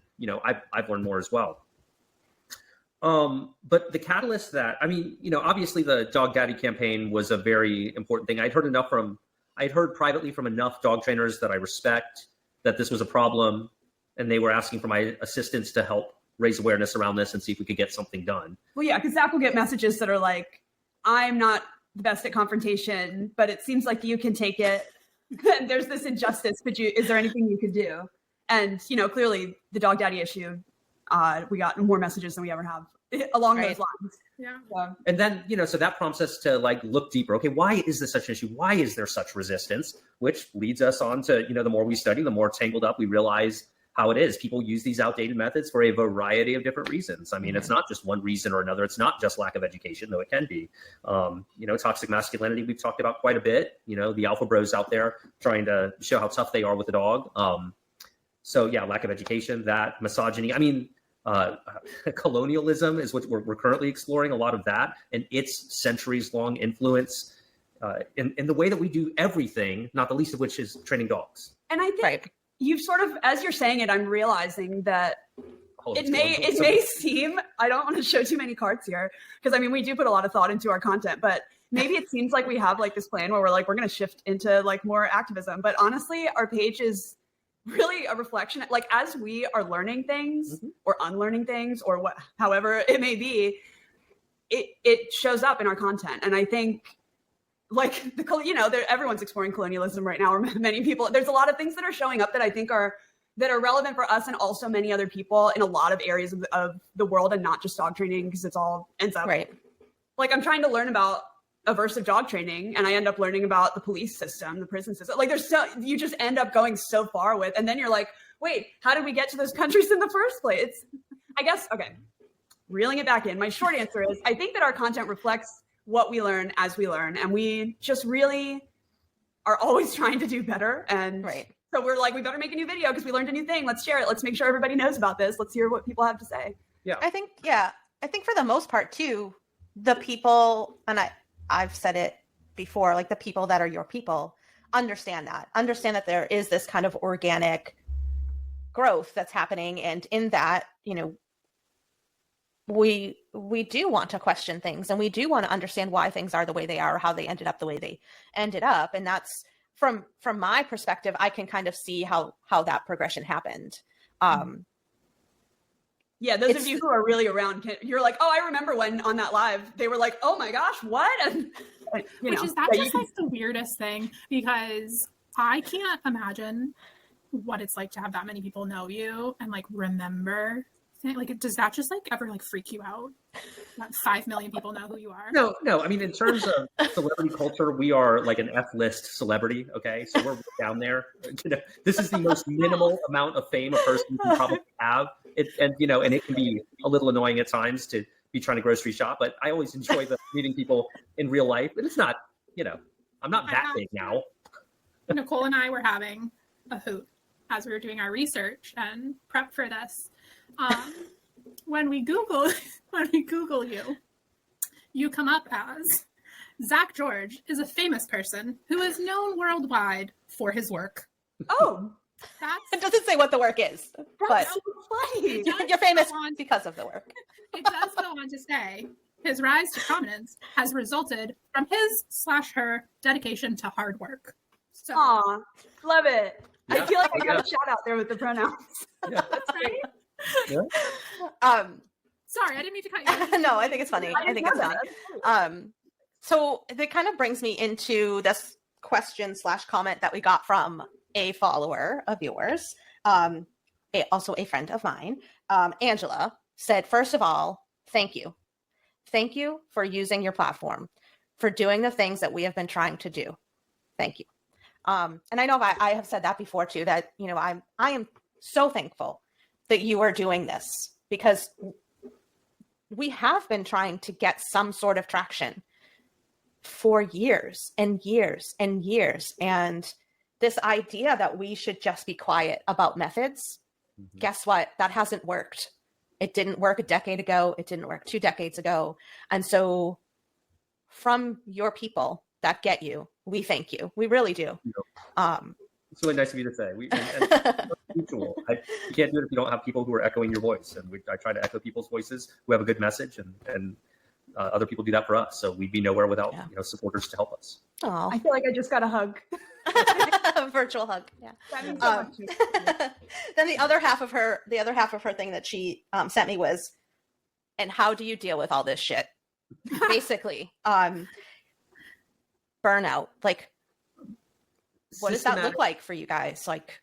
I've learned more as well. But the catalyst obviously the Dog Daddy campaign was a very important thing. I'd heard privately from enough dog trainers that I respect that this was a problem, and they were asking for my assistance to help raise awareness around this and see if we could get something done. Well, yeah, because Zach will get messages that are like, I'm not the best at confrontation, but it seems like you can take it. And there's this injustice. Is there anything you could do? And, clearly the Dog Daddy issue, we got more messages than we ever have along those lines. Yeah. So. And then, so that prompts us to look deeper. Okay, why is this such an issue? Why is there such resistance? Which leads us on to, the more we study, the more tangled up we realize how it is. People use these outdated methods for a variety of different reasons. I mean, it's not just one reason or another. It's not just lack of education, though it can be. Toxic masculinity, we've talked about quite a bit. The alpha bros out there trying to show how tough they are with the dog. So yeah, lack of education, that misogyny. I mean, colonialism is what we're currently exploring, a lot of that, and its centuries-long influence in the way that we do everything, not the least of which is training dogs. And I think you've sort of, as you're saying it, I'm realizing that it may seem, I don't want to show too many cards here, because we do put a lot of thought into our content, but maybe it seems like we have this plan where we're going to shift into more activism. But honestly, our page is really a reflection, as we are learning things or unlearning things or however it may be, it shows up in our content. And I think everyone's exploring colonialism right now, or many people, there's a lot of things that are showing up that I think are relevant for us and also many other people in a lot of areas of the world, and not just dog training, because it's all ends up I'm trying to learn about aversive dog training, and I end up learning about the police system, the prison system. You just end up going so far with, and then you're like, wait, how did we get to those countries in the first place? I guess, okay, reeling it back in, my short answer is I think that our content reflects what we learn as we learn, and we just really are always trying to do better. And so we're we better make a new video because we learned a new thing. Let's share it. Let's make sure everybody knows about this. Let's hear what people have to say. Yeah. I think for the most part too, the people, and I've said it before, the people that are your people understand that there is this kind of organic growth that's happening. And in that, we do want to question things, and we do want to understand why things are the way they are, or how they ended up the way they ended up. And that's from my perspective, I can kind of see how that progression happened. Yeah, those of you who are really around, you're like, oh, I remember when on that live, they were like, oh my gosh, what? And, is that just the weirdest thing? Because I can't imagine what it's like to have that many people know you and remember. Does that just ever freak you out? That 5 million people know who you are? No. I mean, in terms of celebrity culture, we are an F-list celebrity. Okay, so we're down there. This is the most minimal amount of fame a person can probably have. And it can be a little annoying at times to be trying to grocery shop. But I always enjoy meeting people in real life. But it's not, I'm not that big now. Nicole and I were having a hoot as we were doing our research and prep for this. When we Google you, you come up as Zach George is a famous person who is known worldwide for his work. Oh, it doesn't say what the work is, but so funny. You're famous because of the work. It does go on to say his rise to prominence has resulted from his/her dedication to hard work. So Aw, love it. Yeah. I feel like I got a shout out there with the pronouns. Yeah. that's great. Yeah. Sorry, I didn't mean to cut you. No, I think it's funny. I think it's funny. So that kind of brings me into this question / comment that we got from a follower of yours, also a friend of mine. Angela said, first of all, thank you. Thank you for using your platform, for doing the things that we have been trying to do. Thank you. And I know I have said that before too, that, you know, I am so thankful that you are doing this, because we have been trying to get some sort of traction for years and years and years. And this idea that we should just be quiet about methods, guess what? That hasn't worked. It didn't work a decade ago. It didn't work 2 decades ago. And so from your people that get you, we thank you. We really do. It's really nice of you to say. And mutual. You can't do it if you don't have people who are echoing your voice. And I try to echo people's voices who have a good message, and other people do that for us. So we'd be nowhere without supporters to help us. Oh, I feel like I just got a hug. a virtual hug. Yeah. That means so much to me. Then the other half of her thing that she sent me was, and how do you deal with all this shit? Basically, burnout. Like, what does that look like for you guys? Like,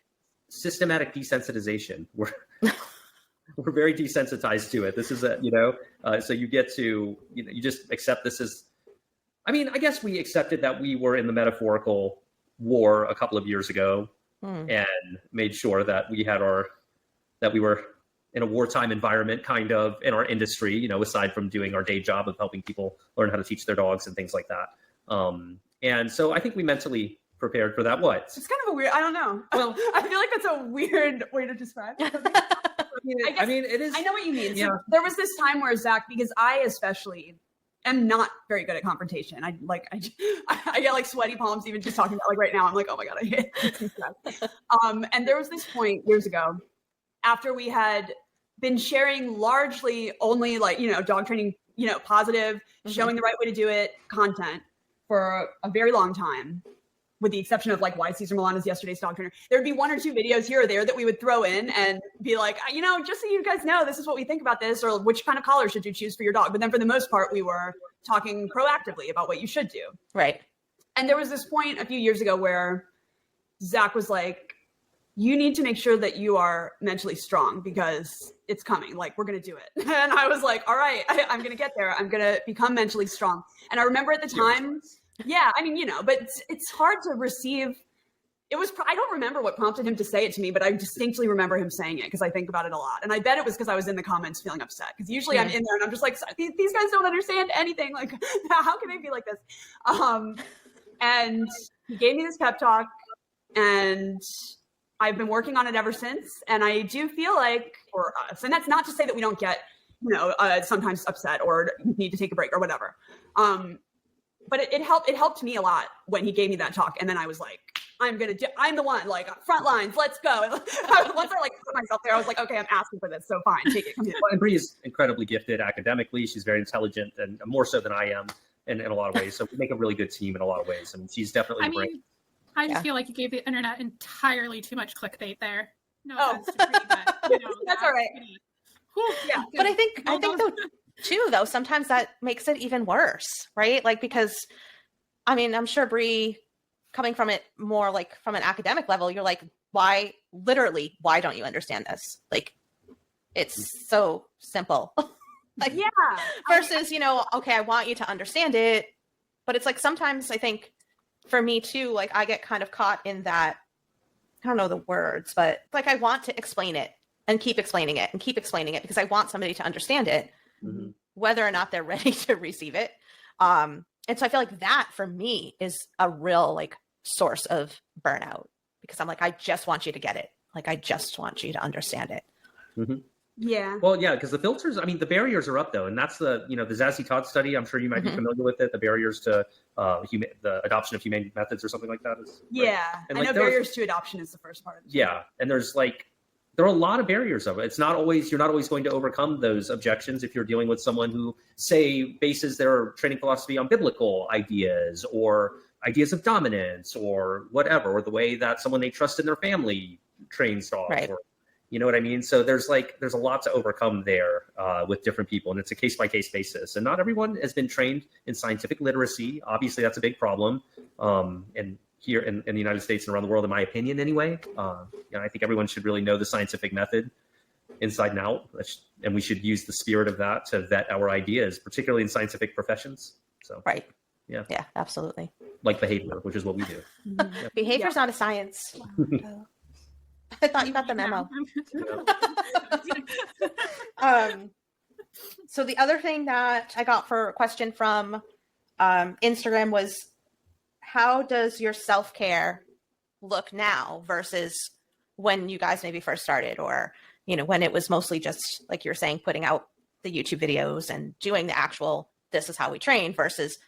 systematic desensitization. We're very desensitized to it. This is so you get to, you just accept this as, I mean, I guess we accepted that we were in the metaphorical war a couple of years ago and made sure that we were in a wartime environment, kind of, in our industry, aside from doing our day job of helping people learn how to teach their dogs and things like that. And so I think we mentally prepared for that. What? It's kind of a weird, I don't know. Well, I feel like that's a weird way to describe it. I mean, it is. I know what you mean. Yeah. So there was this time where Zach, because I especially am not very good at confrontation. I get like sweaty palms even just talking about, like, right now. I'm like, oh my God, I hate it. And there was this point years ago after we had been sharing largely only dog training, positive, showing the right way to do it content for a very long time, with the exception of why Cesar Milan is yesterday's dog trainer. There'd be 1 or 2 videos here or there that we would throw in and be like, just so you guys know, this is what we think about this, or which kind of collar should you choose for your dog. But then for the most part, we were talking proactively about what you should do. right. And there was this point a few years ago where Zach was like, you need to make sure that you are mentally strong because it's coming. We're going to do it. And I was like, all right, I'm going to get there. I'm going to become mentally strong. And I remember at the time, yeah, I mean, but it's hard to receive. I don't remember what prompted him to say it to me, but I distinctly remember him saying it because I think about it a lot. And I bet it was because I was in the comments feeling upset, because usually I'm in there and I'm just like, these guys don't understand anything. Like, how can they be like this? And he gave me this pep talk, and I've been working on it ever since. And I do feel like for us, and that's not to say that we don't get, sometimes upset or need to take a break or whatever. But it helped me a lot when he gave me that talk. And then I was like, I'm the one, front lines, let's go. And once I put myself there, I was like, okay, I'm asking for this. So fine, take it. Come here. And Bree is incredibly gifted academically. She's very intelligent, and more so than I am in a lot of ways. So we make a really good team in a lot of ways. I mean, she's definitely the brain. I just feel like you gave the internet entirely too much clickbait there. No offense to Bree, but That's all right. Yeah, But I think though, sometimes that makes it even worse, right? Because, I mean, I'm sure Bree, coming from it more from an academic level, you're like, why don't you understand this? It's so simple. Versus, okay, I want you to understand it, but it's sometimes I think for me too, I get kind of caught in that, I don't know the words, but I want to explain it and keep explaining it and keep explaining it because I want somebody to understand it, whether or not they're ready to receive it. And so I feel like that for me is a real source of burnout, because I'm like, I just want you to get it. I just want you to understand it. Mm-hmm. Yeah. Well, yeah, because the filters, I mean, the barriers are up though. And that's the Zazie Todd study. I'm sure you might be familiar with it. The barriers to the adoption of humane methods or something like that. Yeah. And I know barriers to adoption is the first part of it. Yeah. And there are a lot of barriers of it. You're not always going to overcome those objections if you're dealing with someone who, say, bases their training philosophy on biblical ideas or, ideas of dominance or whatever, or the way that someone they trust in their family trains dogs, Right. or you know what I mean? So there's a lot to overcome there with different people, and it's a case-by-case basis. And not everyone has been trained in scientific literacy. Obviously, that's a big problem. And here in the United States and around the world, in my opinion, anyway, I think everyone should really know the scientific method inside and out. And we should use the spirit of that to vet our ideas, particularly in scientific professions. So, Right. Yeah. Yeah, absolutely. like behavior, which is what we do. Behavior's not a science. I thought you got the memo. So the other thing that I got for a question from Instagram was, how does your self-care look now versus when you guys maybe first started, or, when it was mostly just, like you're saying, putting out the YouTube videos and doing the actual, this is how we train versus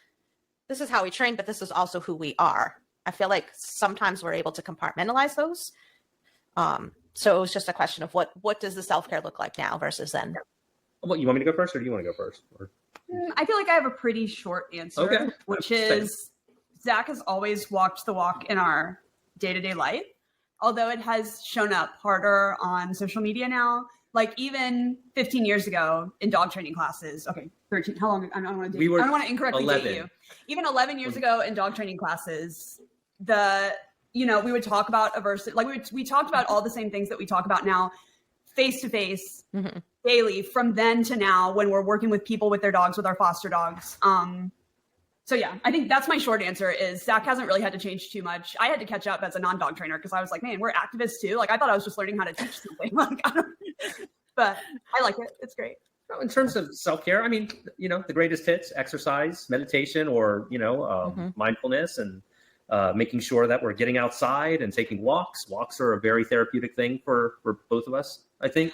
this is how we train, but this is also who we are. I feel like sometimes we're able to compartmentalize those. So it was just a question of what does the self-care look like now versus then? Well, you want me to go first, or do you want to go first? Or... I feel like I have a pretty short answer, Okay. which is Zach has always walked the walk in our day-to-day life, although it has shown up harder on social media now. Like even 15 years ago in dog training classes, okay, 13, how long? I don't want to incorrectly 11. date you. Even 11 years ago in dog training classes, we would talk about aversive, like we talked about all the same things that we talk about now, face to face, daily, from then to now, when we're working with people with their dogs, with our foster dogs. So yeah, I think that's my short answer. Is Zach hasn't really had to change too much. I had to catch up as a non-dog trainer because I was like, man, we're activists too. Like I thought I was just learning how to teach something. But I like it. It's great. In terms of self-care, I mean, the greatest hits: exercise, meditation, or mindfulness, and making sure that we're getting outside and taking walks. Walks are a very therapeutic thing for both of us, I think.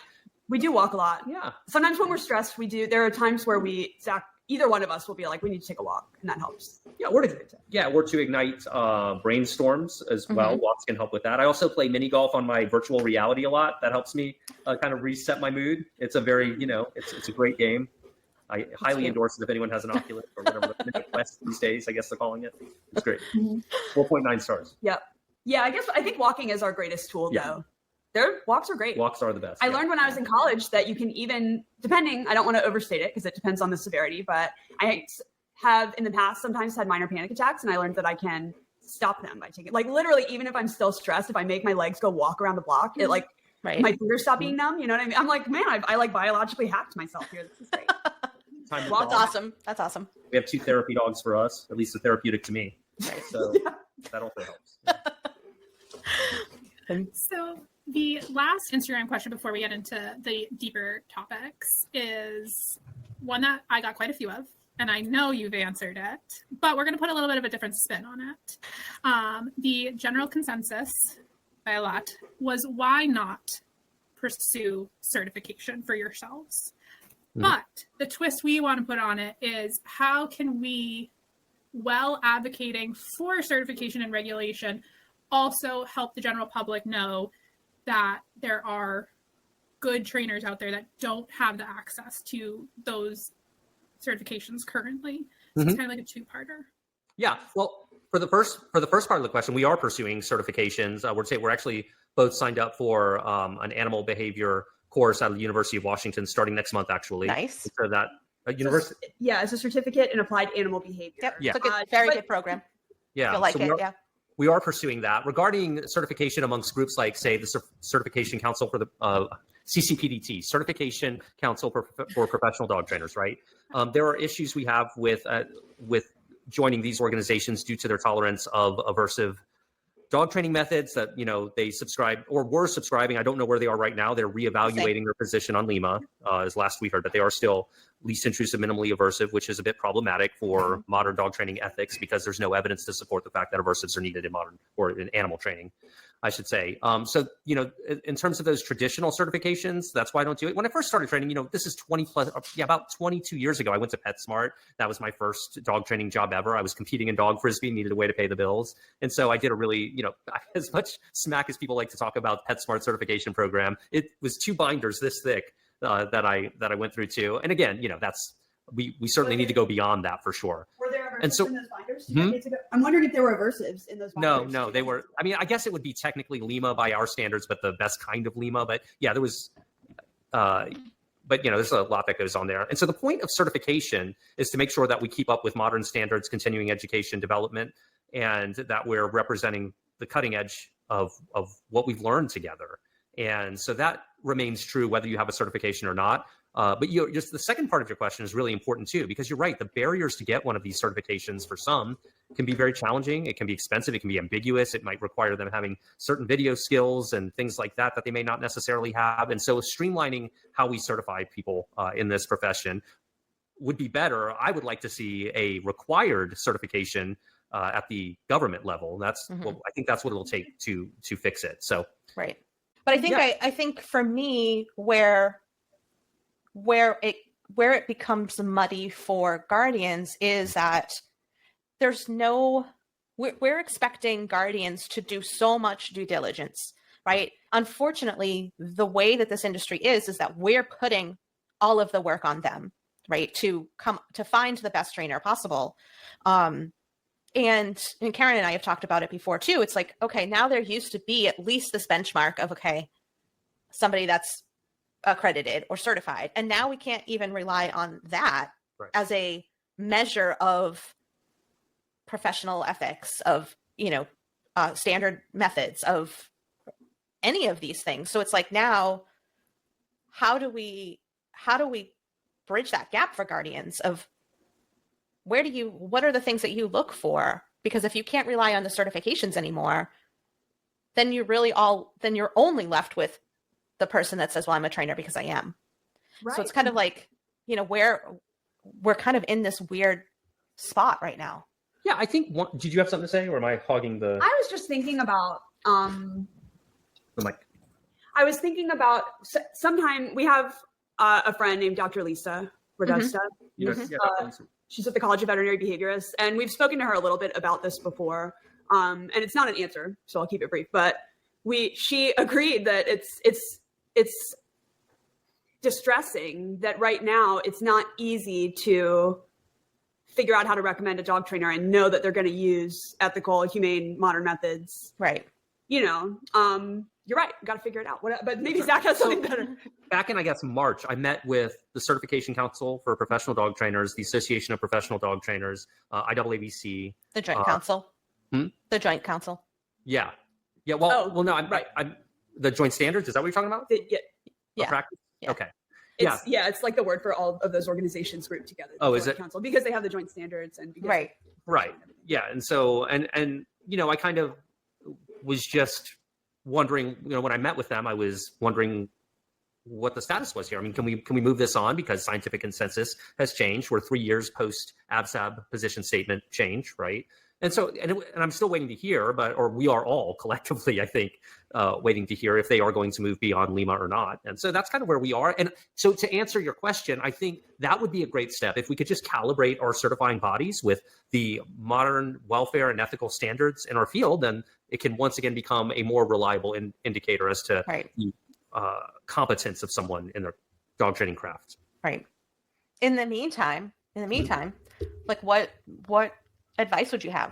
We do walk a lot. Yeah. Sometimes when we're stressed, we do. There are times where Zach, either one of us will be like, we need to take a walk, and that helps. Yeah, or to ignite brainstorms as well. Walks can help with that. I also play mini golf on my virtual reality a lot. That helps me kind of reset my mood. It's a very, it's a great game. I highly endorse it if anyone has an Oculus or whatever the Quest these days, I guess they're calling it. It's great. 4.9 stars. Yep. Yeah, I think walking is our greatest tool, though. Their walks are great. Walks are the best. I learned when I was in college that you can even, depending, I don't want to overstate it because it depends on the severity, but I have in the past sometimes had minor panic attacks, and I learned that I can stop them by taking, like literally, even if I'm still stressed, if I make my legs go walk around the block, it like, my fingers stop being numb. You know what I mean? I'm like, man, I like biologically hacked myself here. This is great. That's awesome. That's awesome. We have 2 therapy dogs for us, at least a therapeutic to me. Right? So that also helps. So the last Instagram question before we get into the deeper topics is one that I got quite a few of, and I know you've answered it, but we're going to put a little bit of a different spin on it. The general consensus by a lot was, why not pursue certification for yourselves? But the twist we want to put on it is, how can we, while advocating for certification and regulation, also help the general public know that there are good trainers out there that don't have the access to those certifications currently? So it's kind of like a two-parter. Yeah. Well, for the first part of the question, we are pursuing certifications. We're actually both signed up for an animal behavior course out of the University of Washington starting next month, actually. Nice. So that university. It's a certificate in applied animal behavior. Yep. Yeah. It's a very good program. Yeah. You'll like so it. We are pursuing that. Regarding certification amongst groups like, say, the Certification Council for the CCPDT, Certification Council for Professional Dog Trainers, right? There are issues we have with joining these organizations due to their tolerance of aversive dog training methods that, they subscribe or were subscribing. I don't know where they are right now. They're reevaluating their position on Lima. As last we heard, that they are still least intrusive, minimally aversive, which is a bit problematic for modern dog training ethics, because there's no evidence to support the fact that aversives are needed in modern or in animal training, I should say. So, in terms of those traditional certifications, that's why I don't do it. When I first started training, this is about 22 years ago, I went to PetSmart. That was my first dog training job ever. I was competing in dog frisbee, needed a way to pay the bills. And so I did a really, as much smack as people like to talk about PetSmart certification program, it was 2 binders this thick that I went through too. And again, we certainly need to go beyond that for sure. Were there ever And so, in those binders? I'm wondering if there were aversives in those binders. no, they were. I mean, I guess it would be technically Lima by our standards, but the best kind of Lima. But yeah, there was. But there's a lot that goes on there. And so the point of certification is to make sure that we keep up with modern standards, continuing education development, and that we're representing the cutting edge of what we've learned together. And so that remains true whether you have a certification or not. But just the second part of your question is really important too, because you're right. The barriers to get one of these certifications for some can be very challenging. It can be expensive. It can be ambiguous. It might require them having certain video skills and things like that they may not necessarily have. And so streamlining how we certify people in this profession would be better. I would like to see a required certification at the government level. That's I think that's what it'll take to fix it. So right. But I think I think for me where it becomes muddy for guardians is that we're expecting guardians to do so much due diligence, right? Unfortunately, the way that this industry is that we're putting all of the work on them, right? To find the best trainer possible. And Karen and I have talked about it before too. It's like, okay, now there used to be at least this benchmark of, okay, somebody that's accredited or certified. And now we can't even rely on that as a measure of professional ethics, of, standard methods, of any of these things. So it's like, now, how do we bridge that gap for guardians of what are the things that you look for? Because if you can't rely on the certifications anymore, then you're only left with the person that says, well, I'm a trainer because I am. Right. So it's kind of like, we're kind of in this weird spot right now. Yeah, I think, did you have something to say, or am I hogging the... I was just thinking about, the mic. I was thinking about, sometime we have a friend named Dr. Lisa Rodusta. She's at the College of Veterinary Behaviorists, and we've spoken to her a little bit about this before. And it's not an answer, so I'll keep it brief, but she agreed that it's distressing that right now it's not easy to figure out how to recommend a dog trainer and know that they're going to use ethical, humane, modern methods. Right. You're right. Got to figure it out. But maybe Zach has something better. Back in, I guess, March, I met with the Certification Council for Professional Dog Trainers, the Association of Professional Dog Trainers, IAABC. The Joint Council. The Joint Council. Yeah. Yeah. Well, no, I'm the joint standards. Is that what you're talking about? Yeah. Practice? Yeah. Okay. It's like the word for all of those organizations grouped together. Oh, is it? Council, because they have the joint standards and right. Yeah. And so, and I kind of was just wondering, when I met with them, I was wondering what the status was here. I mean, can we move this on, because scientific consensus has changed. We're 3 years post ABSAB position statement change, right? And so, and I'm still waiting to hear, or we are all collectively, I think, waiting to hear if they are going to move beyond Lima or not. And so that's kind of where we are. And so to answer your question, I think that would be a great step. If we could just calibrate our certifying bodies with the modern welfare and ethical standards in our field, then it can once again become a more reliable indicator as to the competence of someone in their dog training craft. Right. In the meantime, like what advice would you have?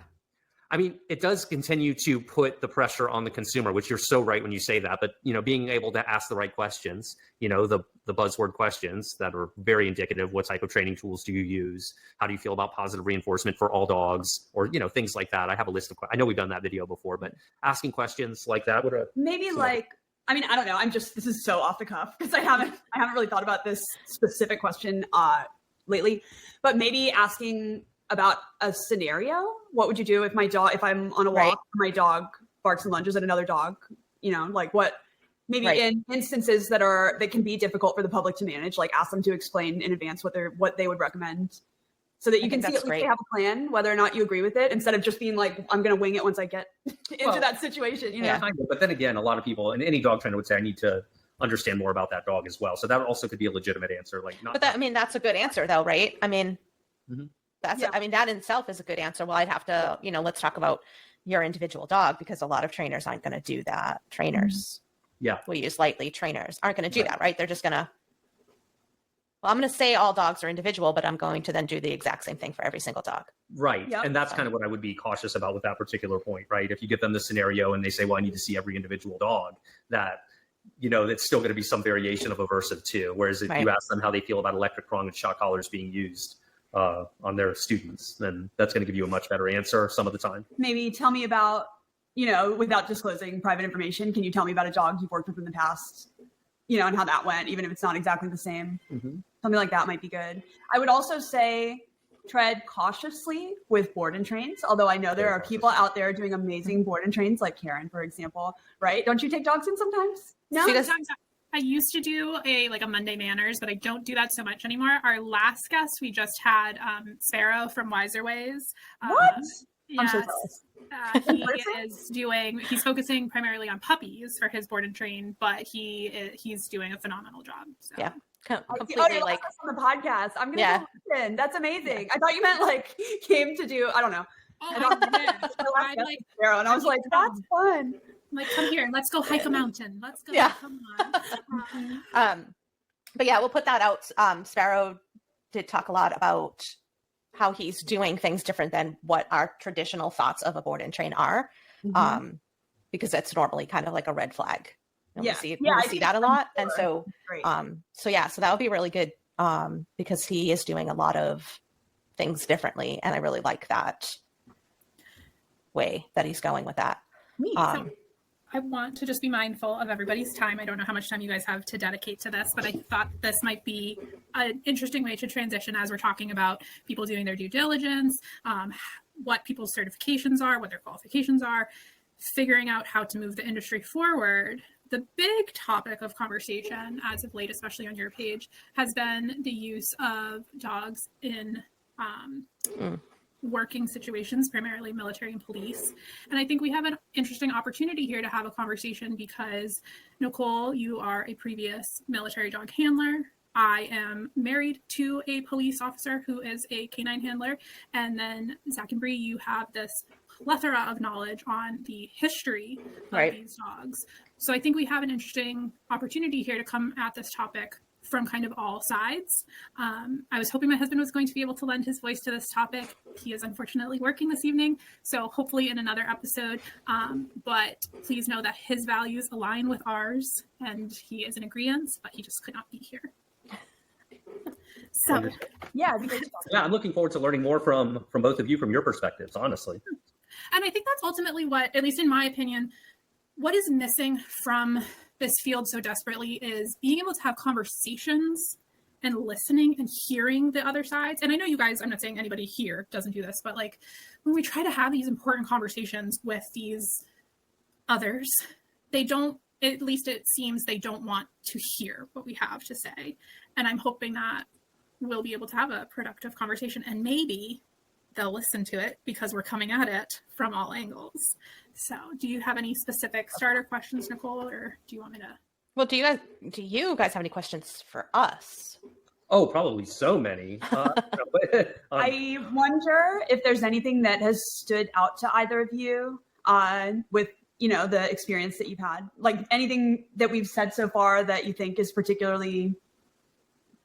I mean, it does continue to put the pressure on the consumer, which you're so right when you say that. But, being able to ask the right questions, the buzzword questions that are very indicative. What type of training tools do you use? How do you feel about positive reinforcement for all dogs? Or, things like that. I have a list of, I know we've done that video before, but asking questions like that would maybe I don't know. This is so off the cuff because I haven't really thought about this specific question lately, but maybe asking about a scenario. What would you do if I'm on a walk, my dog barks and lunges at another dog, in instances that can be difficult for the public to manage, like ask them to explain in advance what they would recommend, so that you can see at least they have a plan, whether or not you agree with it, instead of just being like, I'm going to wing it once I get into that situation. Yeah. But then again, a lot of people, and any dog trainer would say, I need to understand more about that dog as well. So that also could be a legitimate answer. That's a good answer though, right? I mean, that in itself is a good answer. Well, I'd have to, let's talk about your individual dog, because a lot of trainers aren't going to do that. Trainers, we use lightly, trainers aren't going to do that, right? They're just going to, well, I'm going to say all dogs are individual, but I'm going to then do the exact same thing for every single dog. Right. Yep. And that's kind of what I would be cautious about with that particular point, right? If you give them the scenario and they say, well, I need to see every individual dog, that, it's still going to be some variation of aversive too. Whereas if you ask them how they feel about electric prong and shock collars being used on their students, then that's going to give you a much better answer some of the time. Maybe tell me about, without disclosing private information, can you tell me about a dog you've worked with in the past, and how that went, even if it's not exactly the same? Mm-hmm. Something like that might be good. I would also say tread cautiously with board and trains, although I know there are people out there doing amazing board and trains, like Karen, for example, right? Don't you take dogs in sometimes? No? Sometimes I used to do a Monday manners, but I don't do that so much anymore. Our last guest we just had, Sparrow from Wiser Ways. What? I'm Yes. so jealous. He's focusing primarily on puppies for his board and train, but he's doing a phenomenal job. So. Yeah. Completely you're on the podcast. I'm gonna go listen. That's amazing. I thought you meant came to do, I don't know. Oh, I did. And I was like, that's fun. Come here, let's go hike a mountain. Let's go. Yeah. Come on. But yeah, we'll put that out. Sparrow did talk a lot about how he's doing things different than what our traditional thoughts of a board and train are, because that's normally kind of like a red flag. We see that a lot. And so, so that would be really good, because he is doing a lot of things differently. And I really like that way that he's going with that. So I want to just be mindful of everybody's time. I don't know how much time you guys have to dedicate to this, but I thought this might be an interesting way to transition as we're talking about people doing their due diligence, what people's certifications are, what their qualifications are, figuring out how to move the industry forward. The big topic of conversation as of late, especially on your page, has been the use of dogs in working situations, primarily military and police. And I think we have an interesting opportunity here to have a conversation because, Nicole, you are a previous military dog handler. I am married to a police officer who is a canine handler. And then Zach and Bree, you have this plethora of knowledge on the history of these dogs. So I think we have an interesting opportunity here to come at this topic from kind of all sides. I was hoping my husband was going to be able to lend his voice to this topic. He is unfortunately working this evening, so hopefully in another episode. But please know that his values align with ours, and he is in agreement, but he just could not be here. So, I'm looking forward to learning more from both of you from your perspectives, honestly. And I think that's ultimately what, at least in my opinion, what is missing from this field so desperately is being able to have conversations and listening and hearing the other sides. And I know you guys, I'm not saying anybody here doesn't do this, but when we try to have these important conversations with these others, they don't, at least it seems they don't want to hear what we have to say. And I'm hoping that we'll be able to have a productive conversation, and maybe they'll listen to it because we're coming at it from all angles. So do you have any specific starter questions, Nicole, or do you want me to? Well, do you guys have any questions for us? Oh, probably so many. I wonder if there's anything that has stood out to either of you with, the experience that you've had, anything that we've said so far that you think is particularly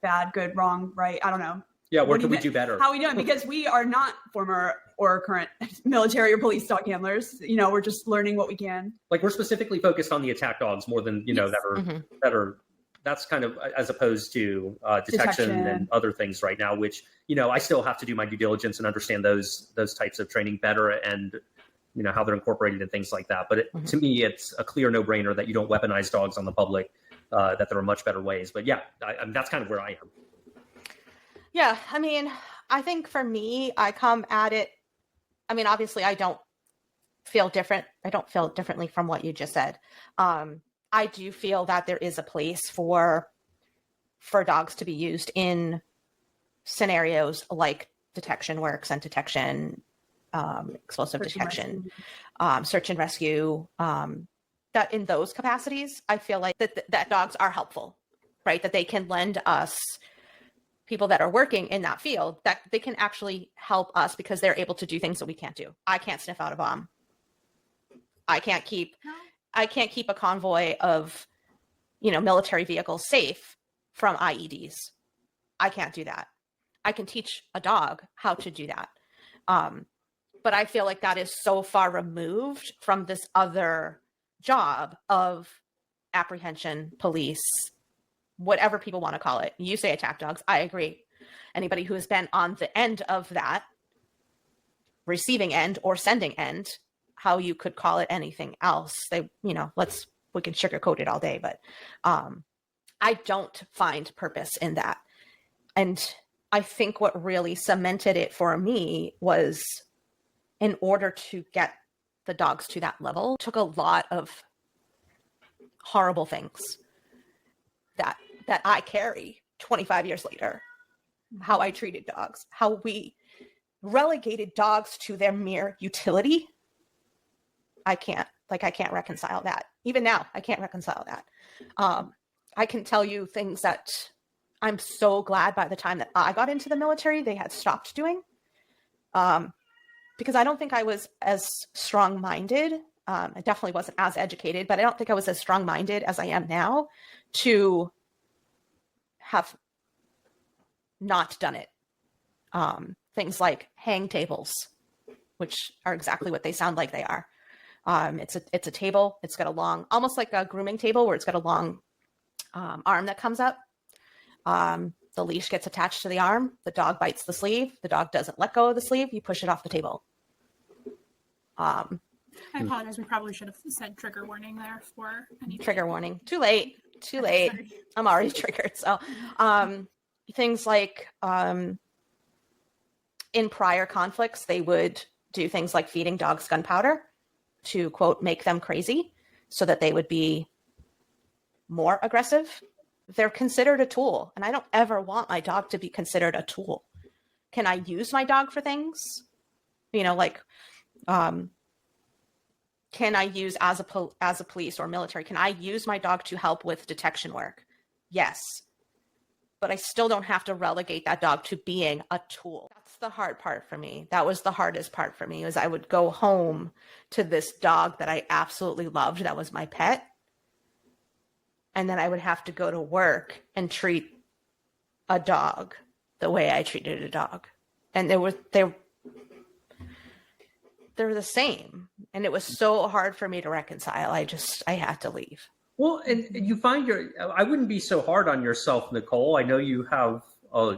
bad, good, wrong, right? I don't know. Yeah, where can we do better? How are we doing? Because we are not former or current military or police dog handlers. We're just learning what we can. We're specifically focused on the attack dogs more than, that are, that's kind of as opposed to detection and other things right now, which, I still have to do my due diligence and understand those types of training better and, how they're incorporated and things like that. But to me, it's a clear no-brainer that you don't weaponize dogs on the public, that there are much better ways. But yeah, that's kind of where I am. Yeah, I think for me, I come at it. Obviously, I don't feel different. I don't feel differently from what you just said. I do feel that there is a place for dogs to be used in scenarios like detection work, scent detection, explosive detection, search and rescue. That in those capacities, I feel like that dogs are helpful, right? That they can lend us, people that are working in that field, that they can actually help us because they're able to do things that we can't do. I can't sniff out a bomb. I can't keep a convoy of, military vehicles safe from IEDs. I can't do that. I can teach a dog how to do that. But I feel like that is so far removed from this other job of apprehension, police, whatever people want to call it. You say attack dogs. I agree. Anybody who has been on the end of that, receiving end or sending end, how you could call it anything else, we can sugarcoat it all day, but I don't find purpose in that. And I think what really cemented it for me was, in order to get the dogs to that level, took a lot of horrible things that I carry 25 years later. How I treated dogs, how we relegated dogs to their mere utility. I can't reconcile that. Even now, I can't reconcile that. I can tell you things that I'm so glad by the time that I got into the military, they had stopped doing. Because I don't think I was as strong-minded. I definitely wasn't as educated, but I don't think I was as strong-minded as I am now to have not done it. Things like hang tables, which are exactly what they sound like they are. It's a table. It's got a long, almost like a grooming table, where it's got a long arm that comes up. The leash gets attached to the arm. The dog bites the sleeve. The dog doesn't let go of the sleeve. You push it off the table. I apologize. We probably should have said trigger warning there for any trigger warning. Too late. Sorry. I'm already triggered. So things like in prior conflicts, they would do things like feeding dogs gunpowder to, quote, make them crazy so that they would be more aggressive. They're considered a tool, and I don't ever want my dog to be considered a tool. Can I use my dog for things? Can I use as a police or military? Can I use my dog to help with detection work? Yes. But I still don't have to relegate that dog to being a tool. That's the hard part for me. That was the hardest part for me, was I would go home to this dog that I absolutely loved. That was my pet. And then I would have to go to work and treat a dog the way I treated a dog. And they're the same. And it was so hard for me to reconcile. I had to leave. Well, and you find I wouldn't be so hard on yourself, Nicole. I know you have,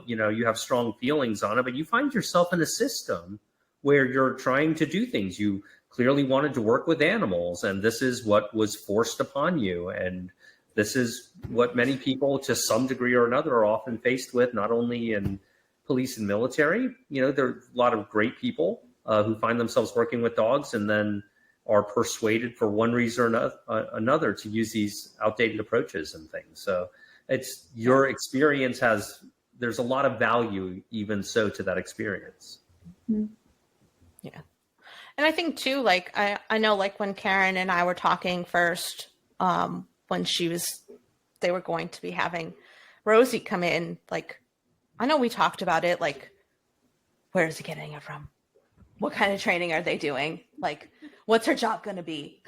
you have strong feelings on it, but you find yourself in a system where you're trying to do things. You clearly wanted to work with animals, and this is what was forced upon you. And this is what many people, to some degree or another, are often faced with, not only in police and military. There are a lot of great people who find themselves working with dogs and then are persuaded for one reason or another to use these outdated approaches and things. So it's your experience there's a lot of value even so to that experience. Yeah. And I think too, like, I know, like, when Karen and I were talking first, when they were going to be having Rosie come in, like, I know we talked about it, like, where is he getting it from? What kind of training are they doing? Like, what's her job going to be?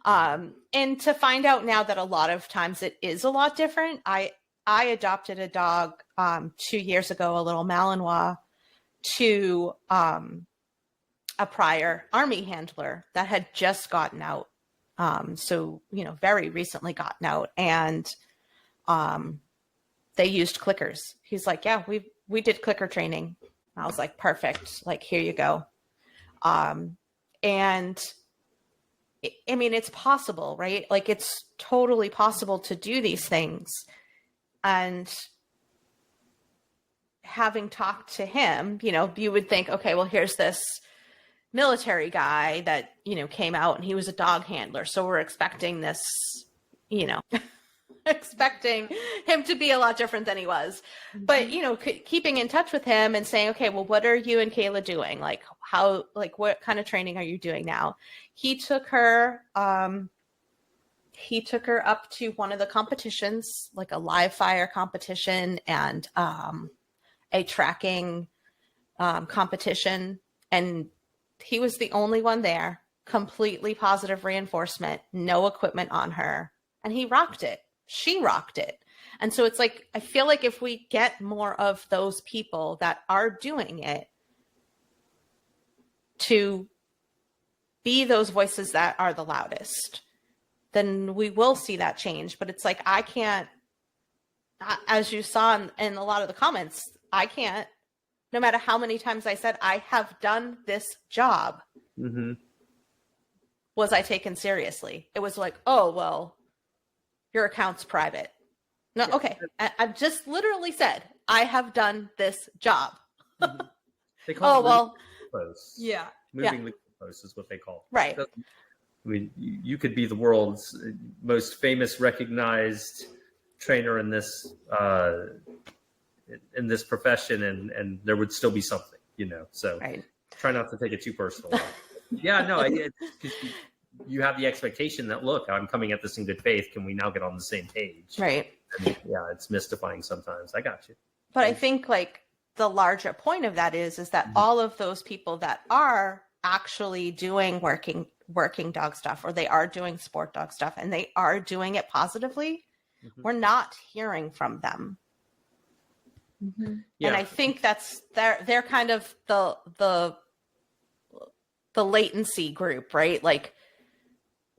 And to find out now that a lot of times it is a lot different. I adopted a dog 2 years ago, a little Malinois, to a prior Army handler that had just gotten out. So, very recently gotten out, and they used clickers. He's like, yeah, we did clicker training. I was like, perfect. Like, here you go. And it's possible, right? Like, it's totally possible to do these things. And having talked to him, you would think, okay, well, here's this military guy that, came out and he was a dog handler. So we're expecting this, expecting him to be a lot different than he was. But, keeping in touch with him and saying, okay, well, what are you and Kayla doing? Like, what kind of training are you doing now? He took her up to one of the competitions, like a live fire competition and a tracking competition. And he was the only one there, completely positive reinforcement, no equipment on her. And he rocked it. she rocked it. And so it's like, I feel like if we get more of those people that are doing it to be those voices that are the loudest, then we will see that change. But it's like, I can't, as you saw in a lot of the comments, I can't, no matter how many times I said, I have done this job, was I taken seriously? It was like, oh, well, your account's private. No, okay. I've just literally said, I have done this job. They call Oh, well, posts. Yeah. Moving legal posts is what they call it. right. I mean, you could be the world's most famous, recognized trainer in this profession, and there would still be something, So Right. try not to take it too personal. Yeah, no, you have the expectation that, look, I'm coming at this in good faith. Can we now get on the same page? Right. And, yeah, it's mystifying sometimes. I got you. But I think like the larger point of that is that all of those people that are actually doing working dog stuff, or they are doing sport dog stuff, and they are doing it positively, we're not hearing from them. Yeah. And I think that's they're kind of the latency group, right? Like,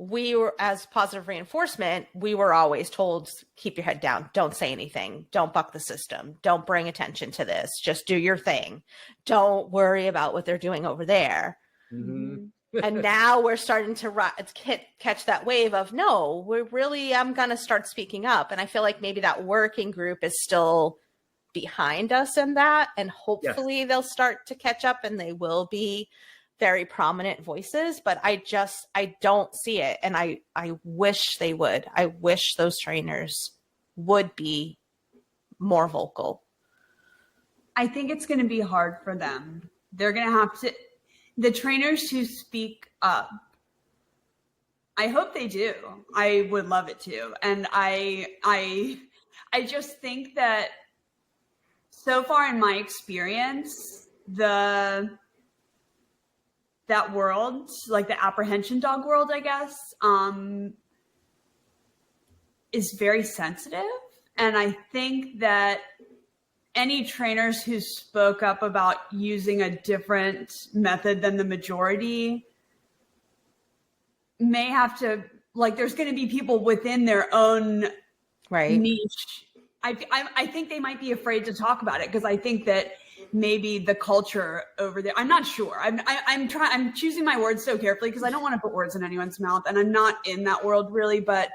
we were, as positive reinforcement, we were always told, keep your head down, don't say anything, don't buck the system, don't bring attention to this, just do your thing, don't worry about what they're doing over there. And now we're starting to catch that wave of, no, I'm going to start speaking up. And I feel like maybe that working group is still behind us in that, and hopefully they'll start to catch up, and they will be very prominent voices, but I don't see it. And I wish they would. I wish those trainers would be more vocal. I think it's going to be hard for them. They're going to have to, the trainers who speak up, I hope they do. I would love it to. And I just think that so far in my experience, that world, like the apprehension dog world, I guess, is very sensitive. And I think that any trainers who spoke up about using a different method than the majority may have to, like, there's going to be people within their own niche. I think they might be afraid to talk about it, because I think that maybe the culture over there, I'm not sure. I'm choosing my words so carefully because I don't want to put words in anyone's mouth, and I'm not in that world really, but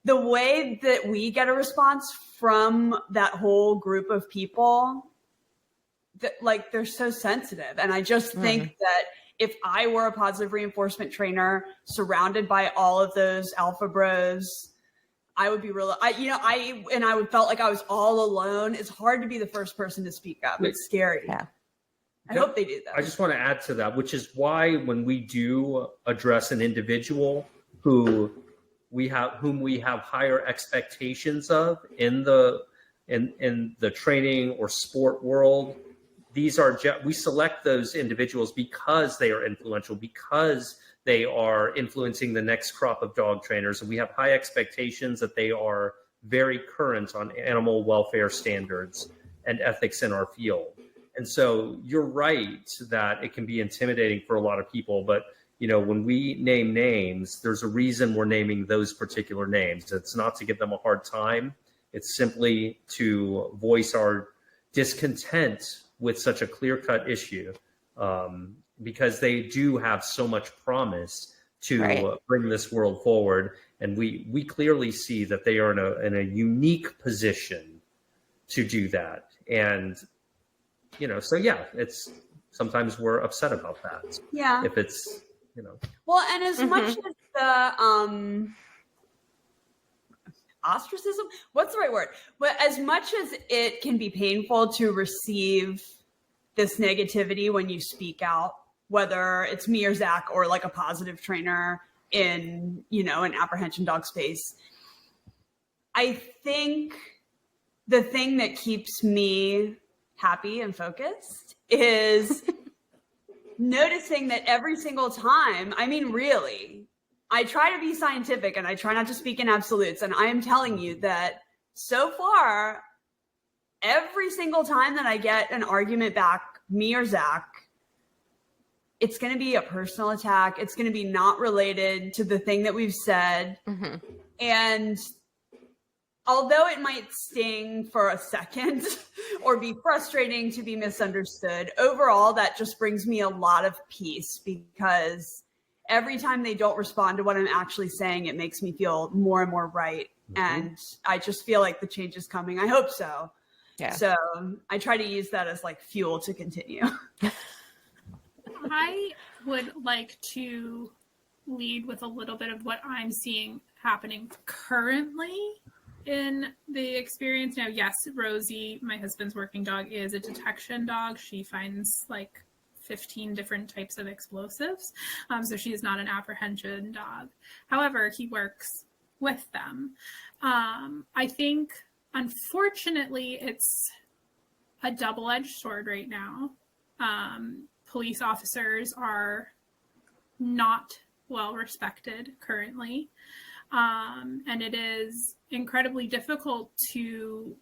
the way that we get a response from that whole group of people, that, like, they're so sensitive. And I just think that if I were a positive reinforcement trainer surrounded by all of those alpha bros, I would be I would felt like I was all alone. It's hard to be the first person to speak up. It's scary. Yeah. I hope they do that. I just want to add to that, which is why when we do address an individual whom we have higher expectations of in the training or sport world, we select those individuals because they are influential, because they are influencing the next crop of dog trainers, and we have high expectations that they are very current on animal welfare standards and ethics in our field. And so you're right that it can be intimidating for a lot of people, but when we name names, there's a reason we're naming those particular names. It's not to give them a hard time. It's simply to voice our discontent with such a clear-cut issue. Because they do have so much promise to bring this world forward. And we clearly see that they are in a unique position to do that. And, so it's sometimes we're upset about that. Yeah. If it's, Well, and as much as the ostracism, what's the right word? But as much as it can be painful to receive this negativity when you speak out, whether it's me or Zach or like a positive trainer in, an apprehension dog space, I think the thing that keeps me happy and focused is noticing that every single time, I mean, really, I try to be scientific and I try not to speak in absolutes. And I am telling you that so far, every single time that I get an argument back, me or Zach, it's going to be a personal attack. It's going to be not related to the thing that we've said. Mm-hmm. And although it might sting for a second or be frustrating to be misunderstood, overall, that just brings me a lot of peace, because every time they don't respond to what I'm actually saying, it makes me feel more and more right. Mm-hmm. And I just feel like the change is coming. I hope so. Yeah. So I try to use that as like fuel to continue. I would like to lead with a little bit of what I'm seeing happening currently in the experience. Now, yes, Rosie, my husband's working dog, is a detection dog. She finds like 15 different types of explosives. So she is not an apprehension dog. However, he works with them. I think, unfortunately, it's a double-edged sword right now. Police officers are not well respected currently. And it is incredibly difficult to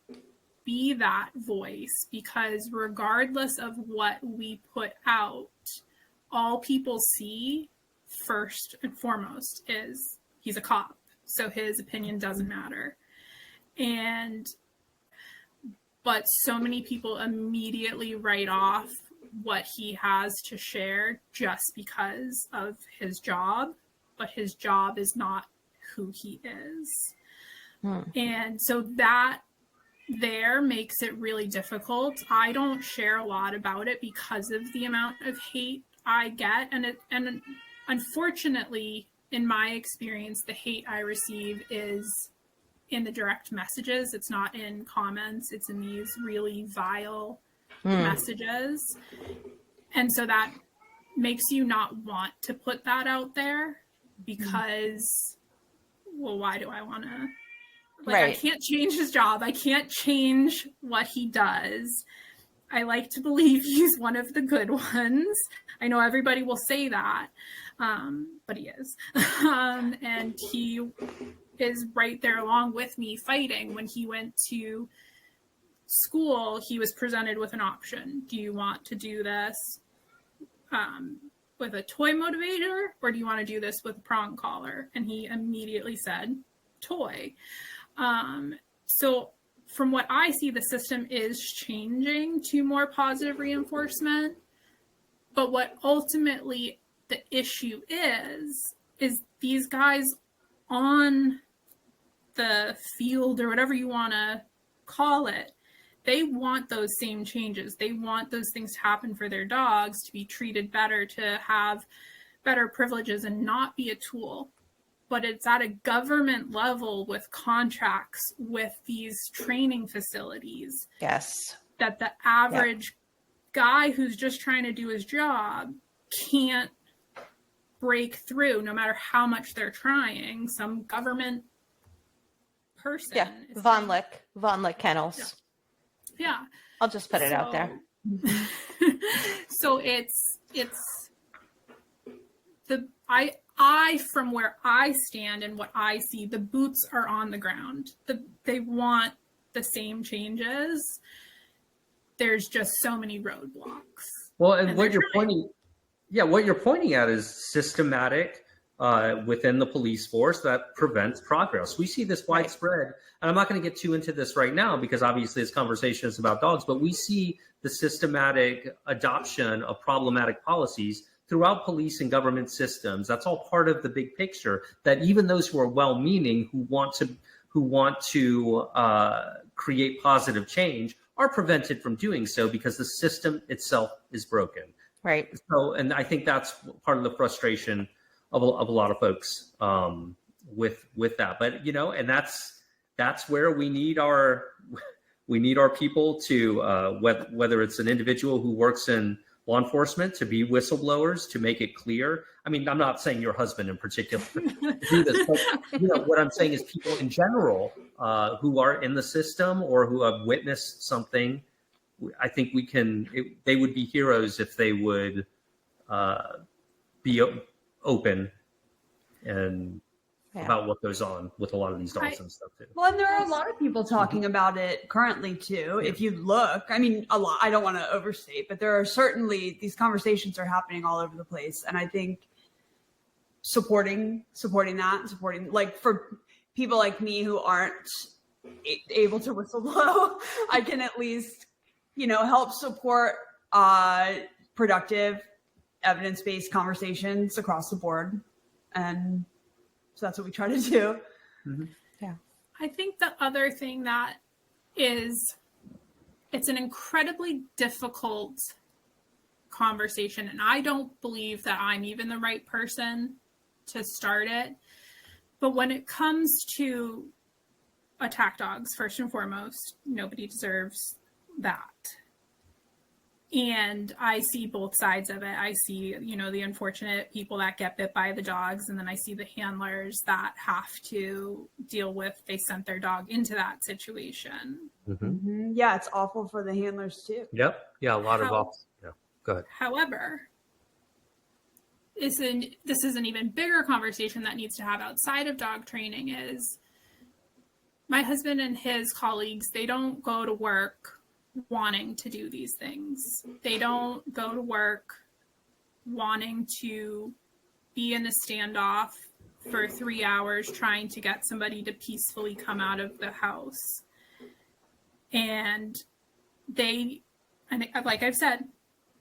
be that voice, because regardless of what we put out, all people see first and foremost is he's a cop, so his opinion doesn't matter. But so many people immediately write off what he has to share just because of his job, but his job is not who he is. And so that there makes it really difficult. I don't share a lot about it because of the amount of hate I get. And unfortunately, in my experience, the hate I receive is in the direct messages. It's not in comments. It's in these really vile messages. And so that makes you not want to put that out there, because, well, why do I want to? Right. I can't change his job. I can't change what he does. I like to believe he's one of the good ones. I know everybody will say that, but he is. And he is right there along with me fighting. When he went to school, he was presented with an option. Do you want to do this with a toy motivator, or do you want to do this with a prong collar? And he immediately said toy. So from what I see, the system is changing to more positive reinforcement. But what ultimately the issue is these guys on the field, or whatever you want to call it, they want those same changes. They want those things to happen for their dogs, to be treated better, to have better privileges and not be a tool. But it's at a government level with contracts with these training facilities. Yes. That the average guy who's just trying to do his job can't break through, no matter how much they're trying. Some government person. Yeah, Von Lick Kennels. Yeah. I'll just put it out there. So it's I from where I stand and what I see, the boots are on the ground. They want the same changes. There's just so many roadblocks. Well, and what you're pointing at is systematic within the police force that prevents progress. We see this widespread, and I'm not going to get too into this right now because obviously this conversation is about dogs, but we see the systematic adoption of problematic policies throughout police and government systems. That's all part of the big picture, that even those who are well-meaning, who want to create positive change, are prevented from doing so because the system itself is broken. Right. So, and I think that's part of the frustration of a lot of folks with that. But and that's where we need our people to whether it's an individual who works in law enforcement to be whistleblowers, to make it clear. I mean, I'm not saying your husband in particular do this, but what I'm saying is people in general who are in the system or who have witnessed something. I think they would be heroes if they would be open and Yeah. about what goes on with a lot of these dogs and stuff too. Well, and there are a lot of people talking about it currently too. If you look, I mean, a lot, I don't want to overstate, but there are certainly, these conversations are happening all over the place. And I think supporting like for people like me who aren't able to whistle blow, I can at least, help support productive evidence-based conversations across the board. And so that's what we try to do. Mm-hmm. Yeah. I think the other thing that is, it's an incredibly difficult conversation, and I don't believe that I'm even the right person to start it. But when it comes to attack dogs, first and foremost, nobody deserves that. And I see both sides of it. I see, the unfortunate people that get bit by the dogs, and then I see the handlers that have to deal with, they sent their dog into that situation. Mm-hmm. Yeah, it's awful for the handlers too. Yep. Yeah, a lot of yeah. Go ahead. However, this is an even bigger conversation that needs to have outside of dog training. Is my husband and his colleagues, they don't go to work wanting to do these things. They don't go to work wanting to be in a standoff for 3 hours trying to get somebody to peacefully come out of the house. And like I've said,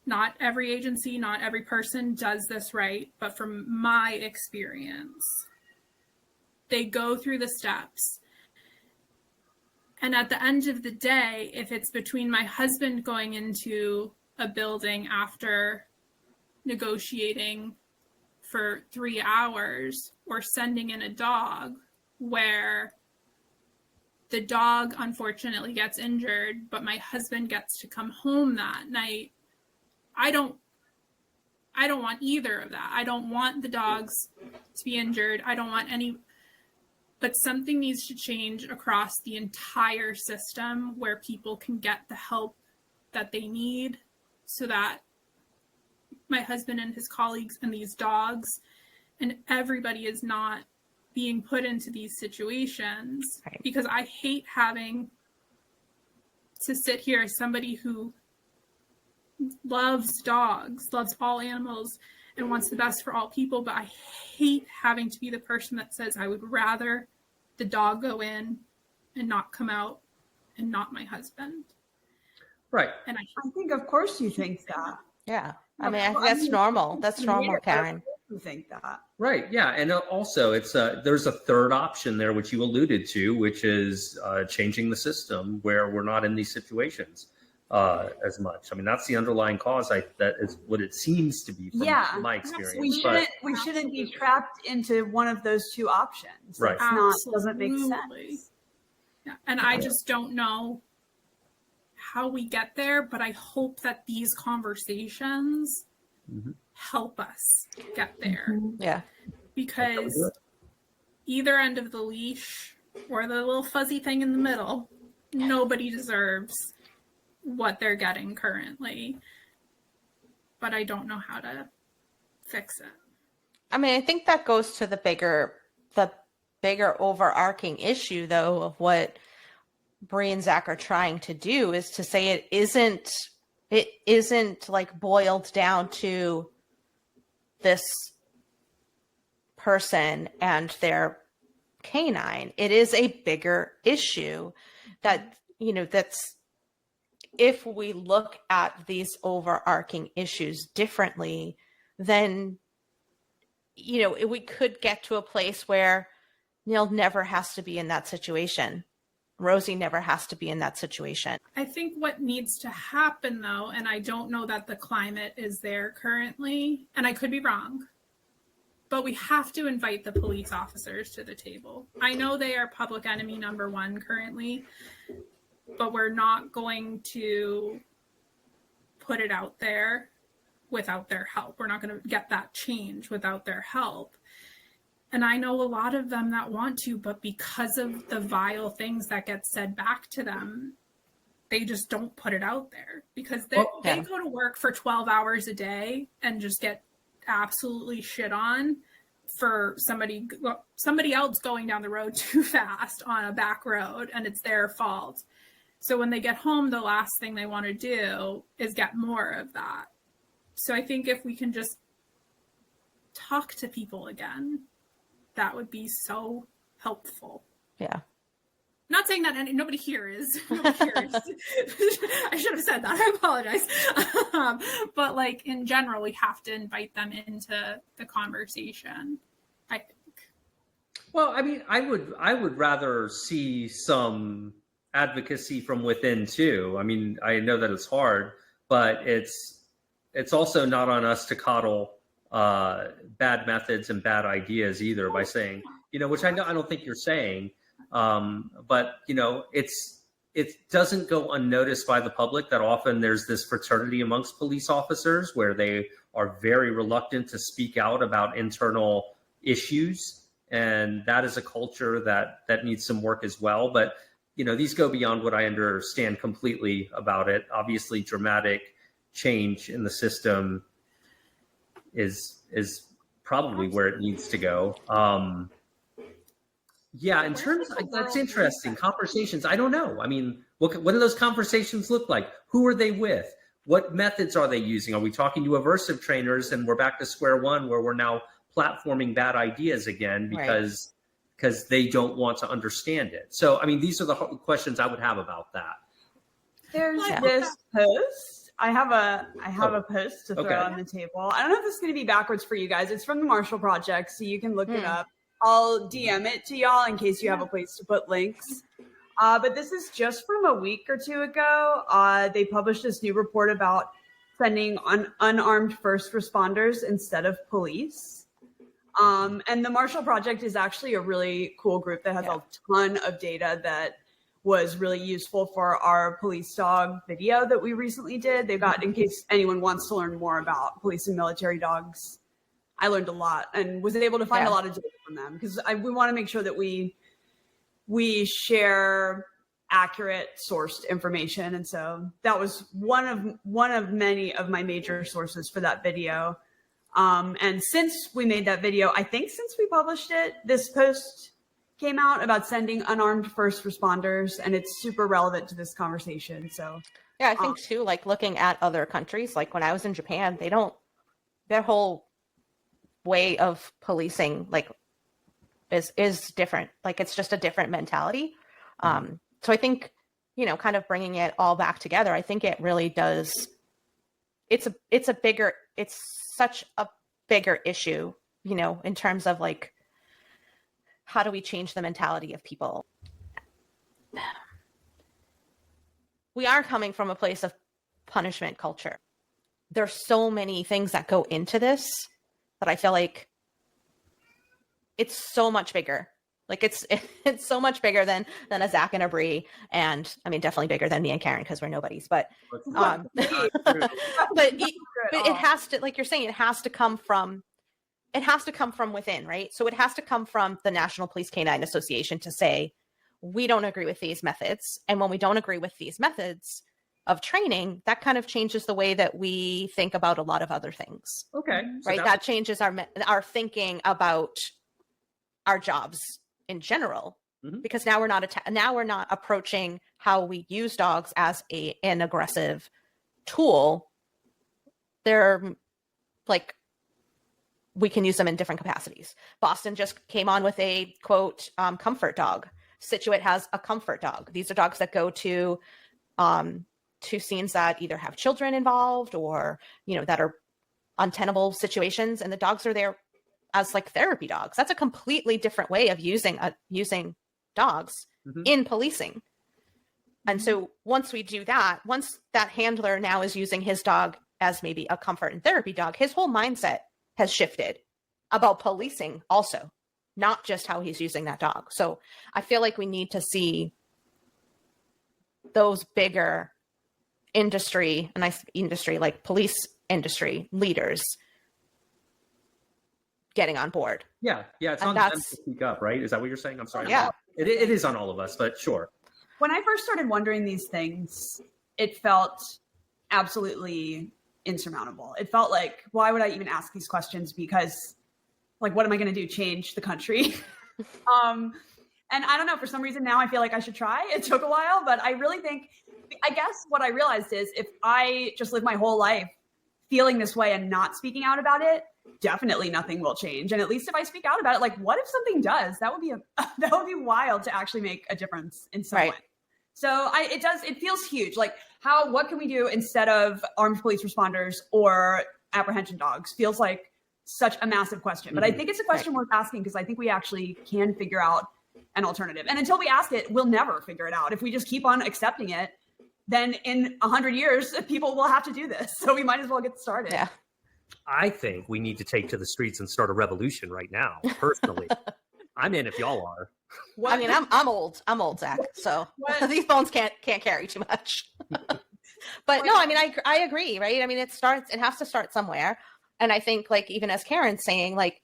not every agency, not every person does this right, but from my experience, they go through the steps. And at the end of the day, if it's between my husband going into a building after negotiating for 3 hours or sending in a dog where the dog unfortunately gets injured, but my husband gets to come home that night, I don't want either of that. I don't want the dogs to be injured. I don't want any. But something needs to change across the entire system where people can get the help that they need so that my husband and his colleagues and these dogs and everybody is not being put into these situations. Right. Because I hate having to sit here as somebody who loves dogs, loves all animals, and wants the best for all people, but I hate having to be the person that says I would rather the dog go in and not come out and not my husband. Right. And I think, of course, you think that. Yeah. I mean, I think that's normal. That's normal, Karen. You think that. Right. Yeah. And also, it's there's a third option there, which you alluded to, which is changing the system where we're not in these situations as much. I mean, that's the underlying cause. That is what it seems to be from my experience. We shouldn't be trapped into one of those two options. Right. Doesn't make sense. Yeah. And I just don't know how we get there, but I hope that these conversations help us get there. Yeah. Because either end of the leash or the little fuzzy thing in the middle, nobody deserves what they're getting currently. But I don't know how to fix it. I mean, I think that goes to the bigger overarching issue, though, of what Bree and Zach are trying to do, is to say it isn't like boiled down to this person and their canine. It is a bigger issue that, that's, if we look at these overarching issues differently, then, we could get to a place where Neil never has to be in that situation. Rosie never has to be in that situation. I think what needs to happen, though, and I don't know that the climate is there currently, and I could be wrong, but we have to invite the police officers to the table. I know they are public enemy number one currently, but we're not going to put it out there without their help. We're not going to get that change without their help. And I know a lot of them that want to, but because of the vile things that get said back to them, they just don't put it out there, because they go to work for 12 hours a day and just get absolutely shit on. for somebody else going down the road too fast on a back road, and it's their fault. So when they get home, the last thing they want to do is get more of that. So I think if we can just talk to people again, that would be so helpful. Yeah. Not saying that nobody here is. I should have said that. I apologize. But like in general, we have to invite them into the conversation, I think. Well, I mean, I would rather see some advocacy from within too. I mean, I know that it's hard, but it's also not on us to coddle bad methods and bad ideas either by saying, which I don't think you're saying. But it doesn't go unnoticed by the public that often there's this fraternity amongst police officers where they are very reluctant to speak out about internal issues. And that is a culture that needs some work as well. But, these go beyond what I understand completely about it. Obviously, dramatic change in the system is probably where it needs to go. Yeah, in terms of, that's interesting. Conversations, I don't know. I mean, what do those conversations look like? Who are they with? What methods are they using? Are we talking to aversive trainers and we're back to square one where we're now platforming bad ideas again because they don't want to understand it? So, I mean, these are the questions I would have about that. There's this post. I have a post to throw on the table. I don't know if this is going to be backwards for you guys. It's from the Marshall Project, so you can look it up. I'll DM it to y'all in case you have a place to put links. But this is just from a week or two ago. They published this new report about sending unarmed first responders instead of police. And the Marshall Project is actually a really cool group that has a ton of data that was really useful for our police dog video that we recently did. They've got, in case anyone wants to learn more about police and military dogs, I learned a lot and was able to find a lot of data from them because we want to make sure that we share accurate sourced information. And so that was one of many of my major sources for that video. And since we made that video, I think since we published it, this post came out about sending unarmed first responders, and it's super relevant to this conversation. So yeah, I think too, like looking at other countries, like when I was in Japan, their whole way of policing like is different. Like it's just a different mentality. So I think, kind of bringing it all back together, I think it really does. It's such a bigger issue, in terms of like, how do we change the mentality of people? We are coming from a place of punishment culture. There's so many things that go into this that I feel like it's so much bigger. Like it's so much bigger than a Zach and a Bree, and I mean definitely bigger than me and Karen because we're nobodies. But but it has to, like you're saying, it has to come from within, right? So it has to come from the National Police Canine Association to say we don't agree with these methods, and when we don't agree with these methods of training, that kind of changes the way that we think about a lot of other things. Okay. So right. That changes our thinking about our jobs in general, because now we're not approaching how we use dogs as an aggressive tool. They're like, we can use them in different capacities. Boston just came on with a quote, comfort dog. Situate has a comfort dog. These are dogs that go to scenes that either have children involved or, that are untenable situations. And the dogs are there as like therapy dogs. That's a completely different way of using dogs in policing. And so once we do that, once that handler now is using his dog as maybe a comfort and therapy dog, his whole mindset has shifted about policing also, not just how he's using that dog. So I feel like we need to see those bigger industry, like police industry leaders getting on board. Yeah. It's on them to speak up, right? Is that what you're saying? I'm sorry. Yeah. It is on all of us, but sure. When I first started wondering these things, it felt absolutely insurmountable. It felt like, why would I even ask these questions? Because like, what am I going to do? Change the country? And I don't know, for some reason now I feel like I should try. It took a while, but I really think, I guess what I realized is if I just live my whole life feeling this way and not speaking out about it, definitely nothing will change. And at least if I speak out about it, like, what if something does? That would be that would be wild to actually make a difference in some way. So it feels huge. Like, what can we do instead of armed police responders or apprehension dogs? Feels like such a massive question. But I think it's a question worth asking, because I think we actually can figure out an alternative. And until we ask it, we'll never figure it out. If we just keep on accepting it, then in 100 years, people will have to do this. So we might as well get started. Yeah. I think we need to take to the streets and start a revolution right now. Personally, I'm in if y'all are. What? I mean, I'm old, Zach. So these bones can't carry too much. But no, I mean, I agree, right? I mean, it has to start somewhere. And I think, like, even as Karen's saying, like,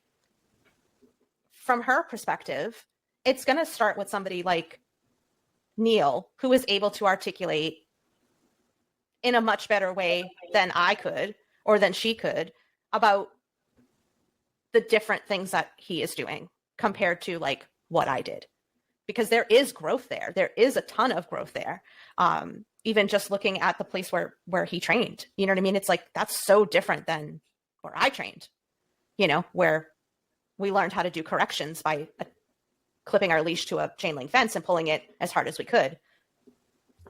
from her perspective, it's going to start with somebody like Neil, who is able to articulate in a much better way than I could or than she could about the different things that he is doing compared to, like, what I did. Because there is growth there. There is a ton of growth there. Even just looking at the place where he trained, you know what I mean? It's like, that's so different than where I trained, you know, where we learned how to do corrections by clipping our leash to a chain link fence and pulling it as hard as we could.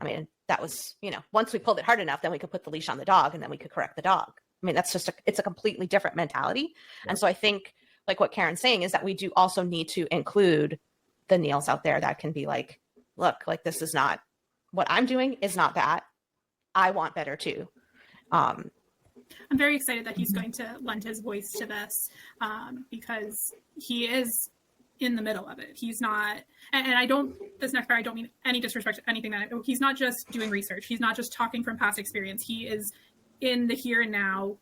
I mean, that was, you know, once we pulled it hard enough, then we could put the leash on the dog and then we could correct the dog. I mean, that's just it's a completely different mentality. Yeah. And so I think, like what Karen's saying, is that we do also need to include the Neils out there that can be like, look, like, this is not what I'm doing is not that. I want better too. I'm very excited that he's going to lend his voice to this, because he is in the middle of it. He's not, and I don't, this next part, I don't mean any disrespect to anything he's not just doing research. He's not just talking from past experience. He is in the here and now,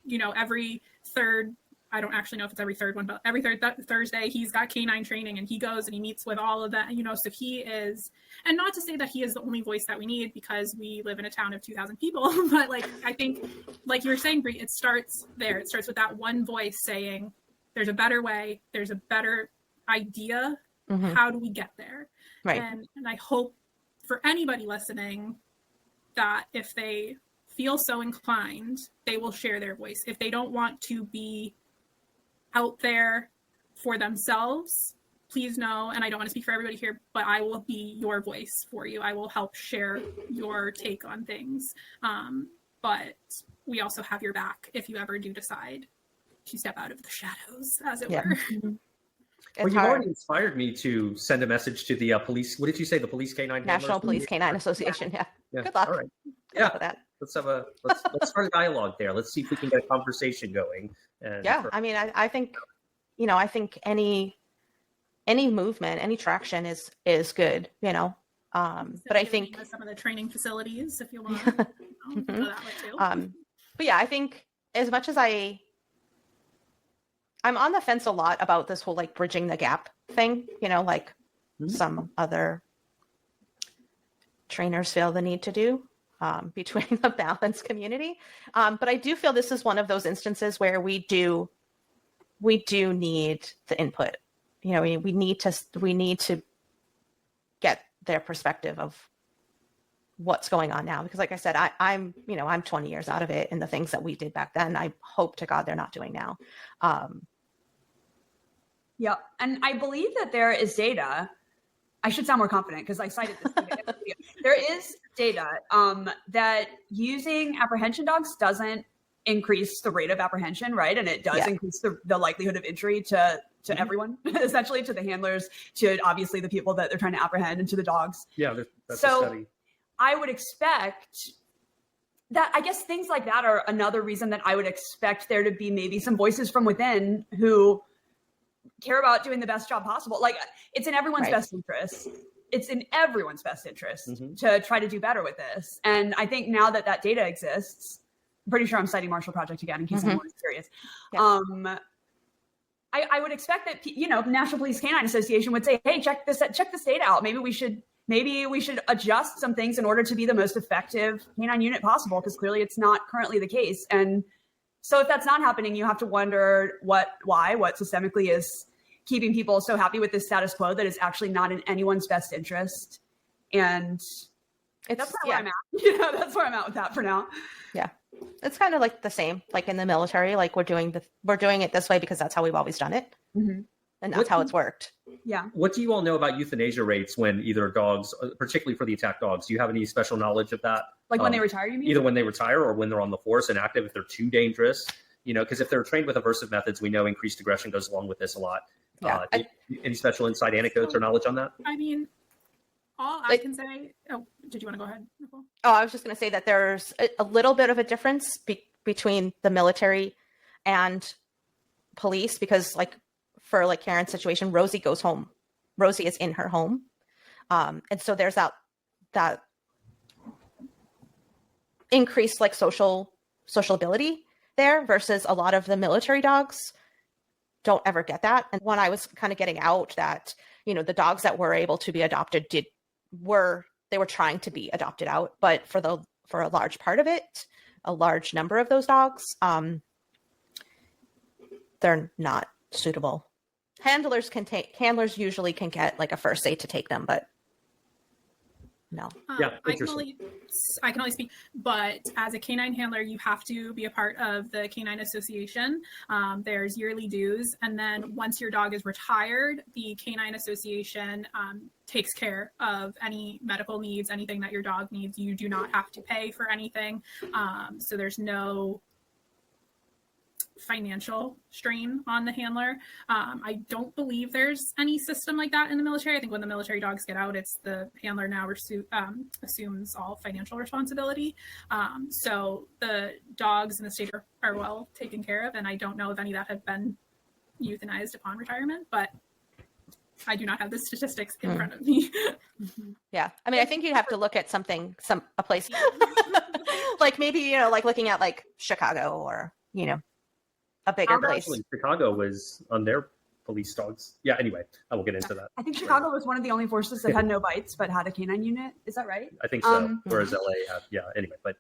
you know, every third, I don't actually know if it's every third one, but every third Thursday, he's got canine training and he goes and he meets with all of that, you know, so he is, and not to say that he is the only voice that we need, because we live in a town of 2,000 people, but, like, I think, like you were saying, Bree, it starts there. It starts with that one voice saying, there's a better way, there's a better idea. How do we get there? Right. And I hope for anybody listening that if they feel so inclined, they will share their voice. If they don't want to be out there for themselves, please know, and I don't want to speak for everybody here, but I will be your voice for you. I will help share your take on things. But we also have your back if you ever do decide to step out of the shadows, as it were. Well, you've already inspired me to send a message to the police. What did you say? The Police Canine National Police Canine Association. Yeah. Good luck. All right. Yeah. Let's start a dialogue there. Let's see if we can get a conversation going. And I mean, I think, you know, I think any movement, any traction is good, you know. But I think some of the training facilities, if you want, go that way too. But yeah, I think as much as I'm on the fence a lot about this whole, like, bridging the gap thing, you know, like some other trainers feel the need to do between the balanced community. But I do feel this is one of those instances where we do need the input. You know, we need to get their perspective of what's going on now, because, like I said, I'm 20 years out of it, and the things that we did back then, I hope to God they're not doing now. Yeah. And I believe that there is data. I should sound more confident because I cited this data. There is data that using apprehension dogs doesn't increase the rate of apprehension, right? And it does increase the likelihood of injury to everyone, essentially, to the handlers, to obviously the people that they're trying to apprehend, and to the dogs. Yeah, that's a study. I would expect that, I guess things like that are another reason that I would expect there to be maybe some voices from within who care about doing the best job possible. Like, it's in everyone's best interest. It's in everyone's best interest to try to do better with this. And I think now that data exists, I'm pretty sure I'm citing Marshall Project again in case anyone is curious. Yeah. I would expect that, you know, National Police Canine Association would say, hey, check this data out. Maybe we should adjust some things in order to be the most effective canine unit possible, because clearly it's not currently the case. And So if that's not happening, you have to wonder what systemically is keeping people so happy with this status quo that is actually not in anyone's best interest. And that's where I'm at. That's where I'm at with that for now. Yeah. It's kind of like the same, like in the military, like we're doing it this way because that's how we've always done it. Mm-hmm. And that's how it's worked. Yeah. What do you all know about euthanasia rates when either dogs, particularly for the attack dogs, do you have any special knowledge of that? Like when they retire, you mean? Either when they retire or when they're on the force and active, if they're too dangerous, because if they're trained with aversive methods, we know increased aggression goes along with this a lot. Yeah. Any special inside anecdotes or knowledge on that? I mean, all I can say, did you want to go ahead, Nicole? Oh, I was just going to say that there's a little bit of a difference between the military and police, because like for like Karen's situation, Rosie goes home. Rosie is in her home. And so there's that increased like social ability there versus a lot of the military dogs don't ever get that. And when I was kind of getting out that, the dogs that were able to be adopted they were trying to be adopted out, but for a large part of it, a large number of those dogs, they're not suitable. Handlers usually can get like a first aid to take them, but no. Yeah, I can only speak, but as a canine handler, you have to be a part of the Canine Association. There's yearly dues, and then once your dog is retired, the Canine Association takes care of any medical needs, anything that your dog needs. You do not have to pay for anything, so there's no financial strain on the handler. I don't believe there's any system like that in the military. I think when the military dogs get out, it's the handler now assumes all financial responsibility. So the dogs in the state are well taken care of, and I don't know if any of that have been euthanized upon retirement, but I do not have the statistics in front of me. Yeah. I mean, I think you'd have to look at a place like maybe, like looking at like Chicago or, a bigger place. Actually, Chicago was on their police dogs. Yeah, anyway, I will get into that. I think Chicago was one of the only forces that had no bites but had a canine unit. Is that right? I think so. Whereas LA had, anyway, but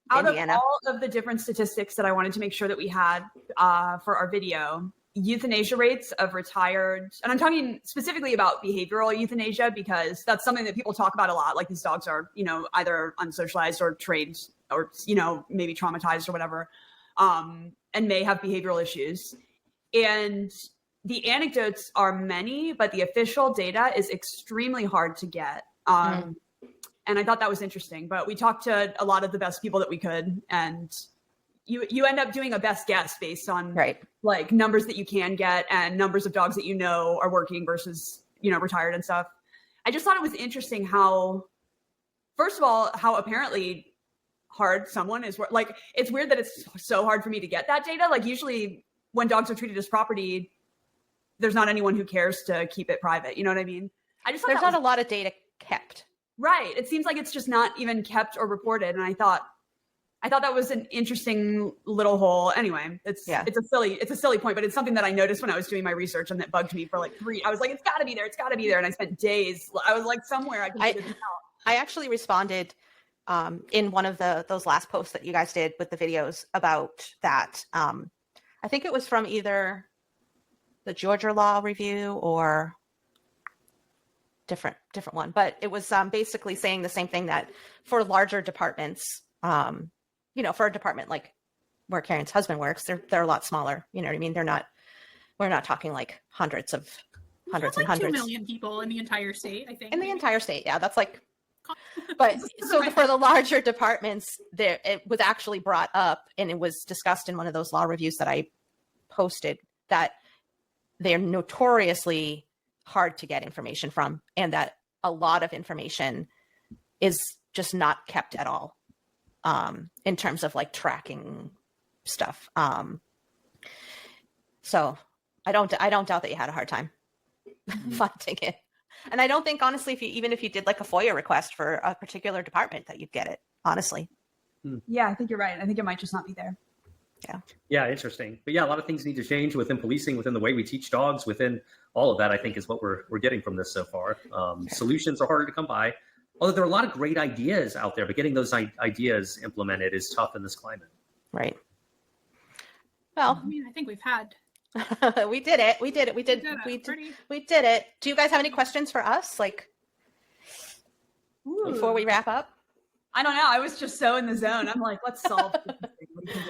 out of all of the different statistics that I wanted to make sure that we had for our video, euthanasia rates of retired, and I'm talking specifically about behavioral euthanasia because that's something that people talk about a lot. Like these dogs are, either unsocialized or trained or, maybe traumatized or whatever. And may have behavioral issues. And the anecdotes are many, but the official data is extremely hard to get. And I thought that was interesting, but we talked to a lot of the best people that we could, and you end up doing a best guess based on like numbers that you can get and numbers of dogs that are working versus, retired and stuff. I just thought it was interesting how, first of all, how apparently hard someone is. Like, it's weird that it's so hard for me to get that data. Like usually when dogs are treated as property, there's not anyone who cares to keep it private. You know what I mean? There's not a lot of data kept. Right. It seems like it's just not even kept or reported. And I thought that was an interesting little hole. Anyway, it's a silly point, but it's something that I noticed when I was doing my research and that bugged me for like I was like, it's gotta be there. It's gotta be there. And I spent days, I was like, somewhere I can figure this out. I actually responded in one of those last posts that you guys did with the videos about that. I think it was from either the Georgia Law Review or different one, but it was basically saying the same thing, that for larger departments, for a department like where Karen's husband works, they're a lot smaller. You know what I mean? We're not talking like hundreds and hundreds. 2 million people in the entire state, I think. In the entire state, yeah, that's like. But so for the larger departments, it was actually brought up, and it was discussed in one of those law reviews that I posted, that they're notoriously hard to get information from, and that a lot of information is just not kept at all in terms of like tracking stuff. So I don't doubt that you had a hard time finding it. And I don't think, honestly, even if you did like a FOIA request for a particular department, that you'd get it, honestly. Yeah, I think you're right. I think it might just not be there. Yeah, interesting. But yeah, a lot of things need to change within policing, within the way we teach dogs, within all of that, I think, is what we're getting from this so far. Solutions are harder to come by. Although there are a lot of great ideas out there, but getting those ideas implemented is tough in this climate. Right. Well, I mean, I think we've had. we did it. We did it. Do you guys have any questions for us? Like before we wrap up? I don't know. I was just so in the zone. I'm like, let's solve this thing.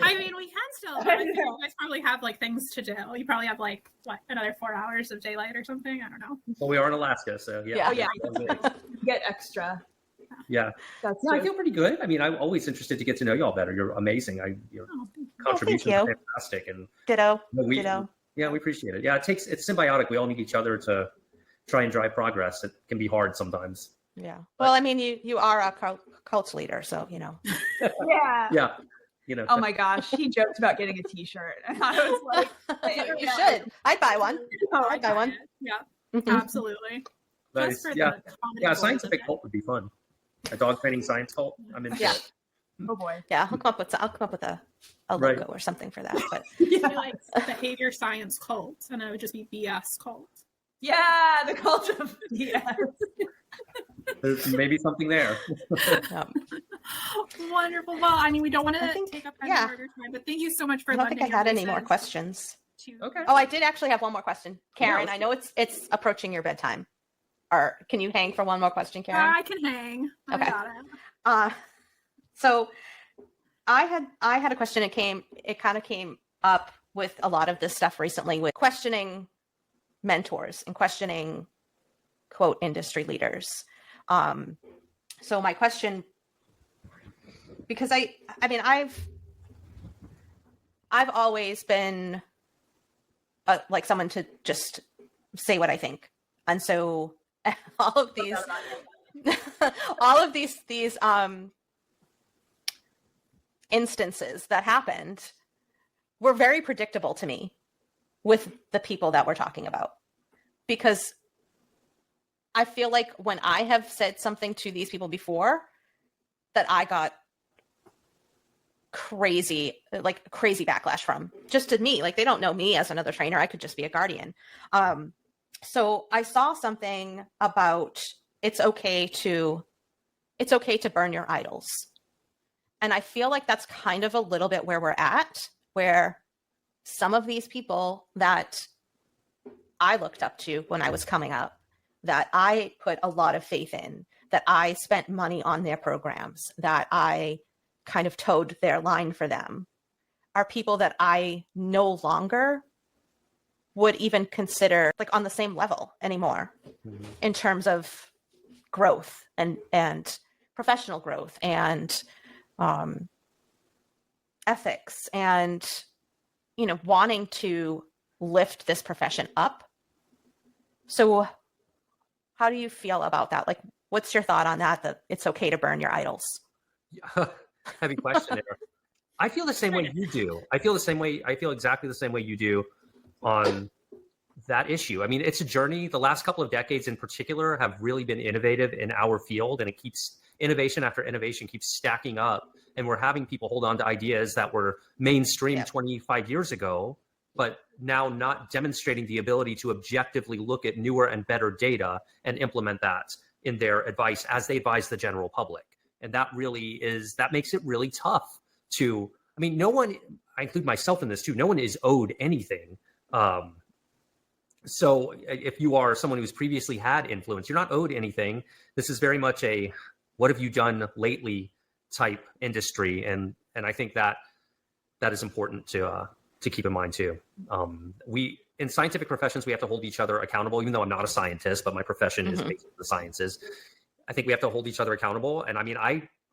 I mean, we can still. But I think you guys probably have like things to do. You probably have like what, another 4 hours of daylight or something. I don't know. Well, we are in Alaska, so yeah. Oh, yeah. Get extra. Yeah. That's No, I feel pretty good. I mean, I'm always interested to get to know y'all better. You're amazing. Your contributions are fantastic, and Ditto. Ditto. Yeah, we appreciate it. Yeah, it's symbiotic. We all need each other to try and drive progress. It can be hard sometimes. Yeah. Well, I mean, you are a cult leader, so you know. Yeah. Yeah. You know. Oh my gosh, he joked about getting a T-shirt, and I was like, "You should. I'd buy one. I'd buy one." Yeah, absolutely. Nice. Yeah. Yeah. A scientific cult would be fun. A dog training science cult. I'm into it. Oh boy. Yeah, I'll come up with a logo or something for that. But like behavior science cult, and it would just be BS cult. Yeah, the cult of BS. There's maybe something there. Wonderful. Well, I mean, we don't want to take up any more time, but thank you so much for. I don't think I had any more questions. Okay. Oh, I did actually have one more question, Karen. I know it's approaching your bedtime. Or can you hang for one more question, Karen? I can hang. Okay. I got it. So I had a question. It kind of came up with a lot of this stuff recently with questioning mentors and questioning quote industry leaders. So my question, because I mean, I've always been like someone to just say what I think. And so all of these instances that happened were very predictable to me with the people that we're talking about, because I feel like when I have said something to these people before, that I got crazy backlash from, just to me. Like, they don't know me as another trainer. I could just be a guardian. So I saw something about it's okay to burn your idols. And I feel like that's kind of a little bit where we're at, where some of these people that I looked up to when I was coming up, that I put a lot of faith in, that I spent money on their programs, that I kind of towed their line for them, are people that I no longer would even consider like on the same level anymore in terms of growth and professional growth and ethics and, you know, wanting to lift this profession up. So how do you feel about that? Like, what's your thought on that it's okay to burn your idols? Heavy question there. I feel the same way you do. I feel exactly the same way you do on that issue. I mean, it's a journey. The last couple of decades in particular have really been innovative in our field, and it keeps innovation after innovation keeps stacking up. And we're having people hold on to ideas that were mainstream 25 years ago, but now not demonstrating the ability to objectively look at newer and better data and implement that in their advice as they advise the general public. And that makes it really tough to, I mean, no one, I include myself in this too, no one is owed anything. So if you are someone who's previously had influence, you're not owed anything. This is very much a, what have you done lately type industry. And I think that is important to keep in mind too. In scientific professions, we have to hold each other accountable, even though I'm not a scientist, but my profession is based on the sciences. I think we have to hold each other accountable. And I mean,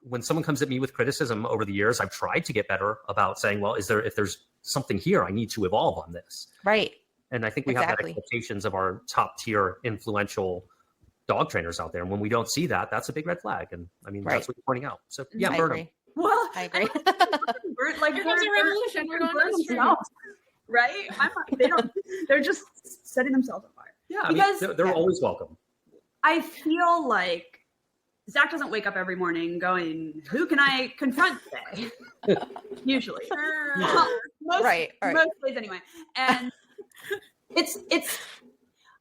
when someone comes at me with criticism over the years, I've tried to get better about saying, well, if there's something here, I need to evolve on this. Right. And I think we have that expectations of our top tier influential dog trainers out there. And when we don't see that, that's a big red flag. And I mean, that's what you're pointing out. So yeah, burn them. Well, I agree. Here comes a revolution. We're going to the street. Right? They're just setting themselves on fire. Yeah, I mean, they're always welcome. I feel like Zach doesn't wake up every morning going, who can I confront today? Usually. Most days anyway. And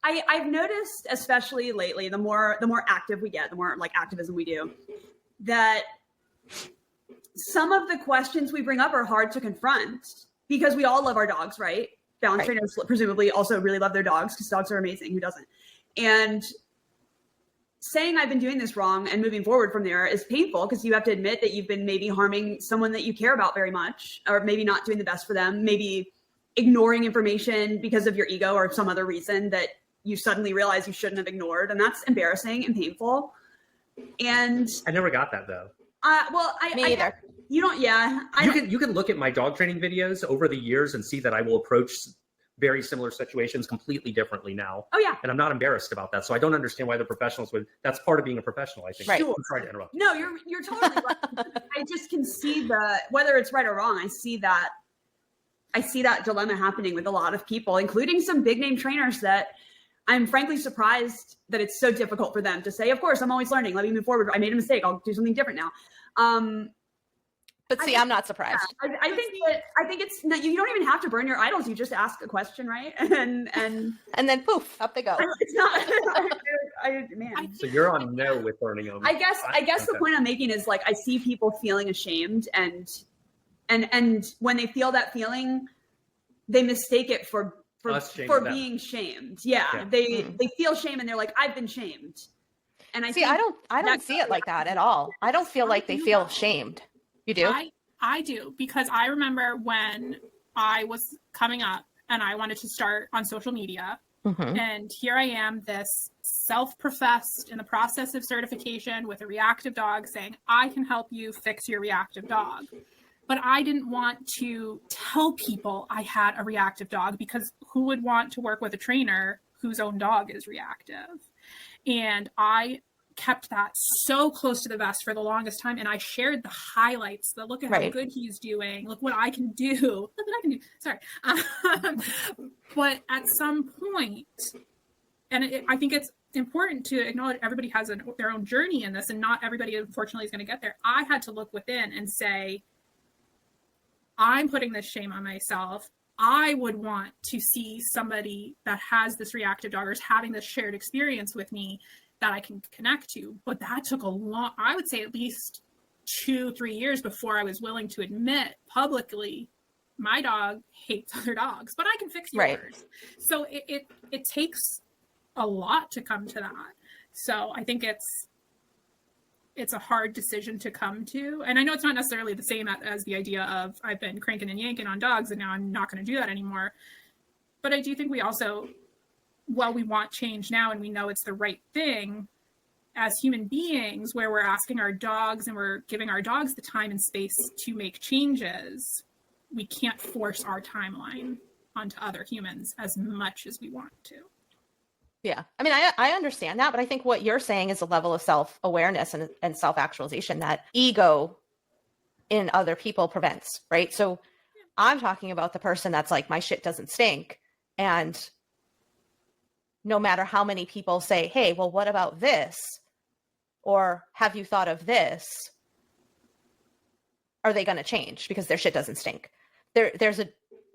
I've noticed, especially lately, the more active we get, the more like activism we do, that some of the questions we bring up are hard to confront. because we all love our dogs, right? Balance Right. trainers presumably also really love their dogs because dogs are amazing. Who doesn't? And saying I've been doing this wrong and moving forward from there is painful because you have to admit that you've been maybe harming someone that you care about very much, or maybe not doing the best for them, maybe ignoring information because of your ego or some other reason that you suddenly realize you shouldn't have ignored. And that's embarrassing and painful. And I never got that though. Me either. You don't, yeah. You can look at my dog training videos over the years and see that I will approach very similar situations completely differently now. Oh yeah. And I'm not embarrassed about that. So I don't understand why the professionals would. That's part of being a professional, I think. Right. I'm sorry to interrupt. No, you're totally right. I just can see whether it's right or wrong. I see that dilemma happening with a lot of people, including some big name trainers that I'm frankly surprised that it's so difficult for them to say, of course, I'm always learning. Let me move forward. I made a mistake. I'll do something different now. But see, I'm not surprised. Yeah, I think it's not, you don't even have to burn your idols. You just ask a question, right? And then poof, up they go. it's not. Man. So you're on no with burning them. I guess the point I'm making is like I see people feeling ashamed, and when they feel that feeling, they mistake it for being shamed. Yeah. They feel shame and they're like, I've been shamed. And I don't see it like that at all. I don't feel like they feel shamed. You do? I do, because I remember when I was coming up and I wanted to start on social media. Mm-hmm. And here I am, this self-professed in the process of certification with a reactive dog, saying, I can help you fix your reactive dog. But I didn't want to tell people I had a reactive dog, because who would want to work with a trainer whose own dog is reactive? And I kept that so close to the vest for the longest time. And I shared the highlights, the look at how good he's doing. Look what I can do. Look what I can do. Sorry. But at some point, and I think it's important to acknowledge everybody has their own journey in this, and not everybody, unfortunately, is going to get there. I had to look within and say, I'm putting this shame on myself. I would want to see somebody that has this reactive dog or is having this shared experience with me that I can connect to. But that took I would say at least 2-3 years before I was willing to admit publicly, my dog hates other dogs, but I can fix yours. Right. So it takes a lot to come to that. So I think it's a hard decision to come to. And I know it's not necessarily the same as the idea of I've been cranking and yanking on dogs and now I'm not going to do that anymore. But I do think we also, while we want change now and we know it's the right thing, as human beings, where we're asking our dogs and we're giving our dogs the time and space to make changes, we can't force our timeline onto other humans as much as we want to. Yeah. I mean, I understand that, but I think what you're saying is a level of self-awareness and self-actualization that ego in other people prevents, right? So I'm talking about the person that's like, my shit doesn't stink. And no matter how many people say, hey, well, what about this? Or have you thought of this? Are they going to change because their shit doesn't stink?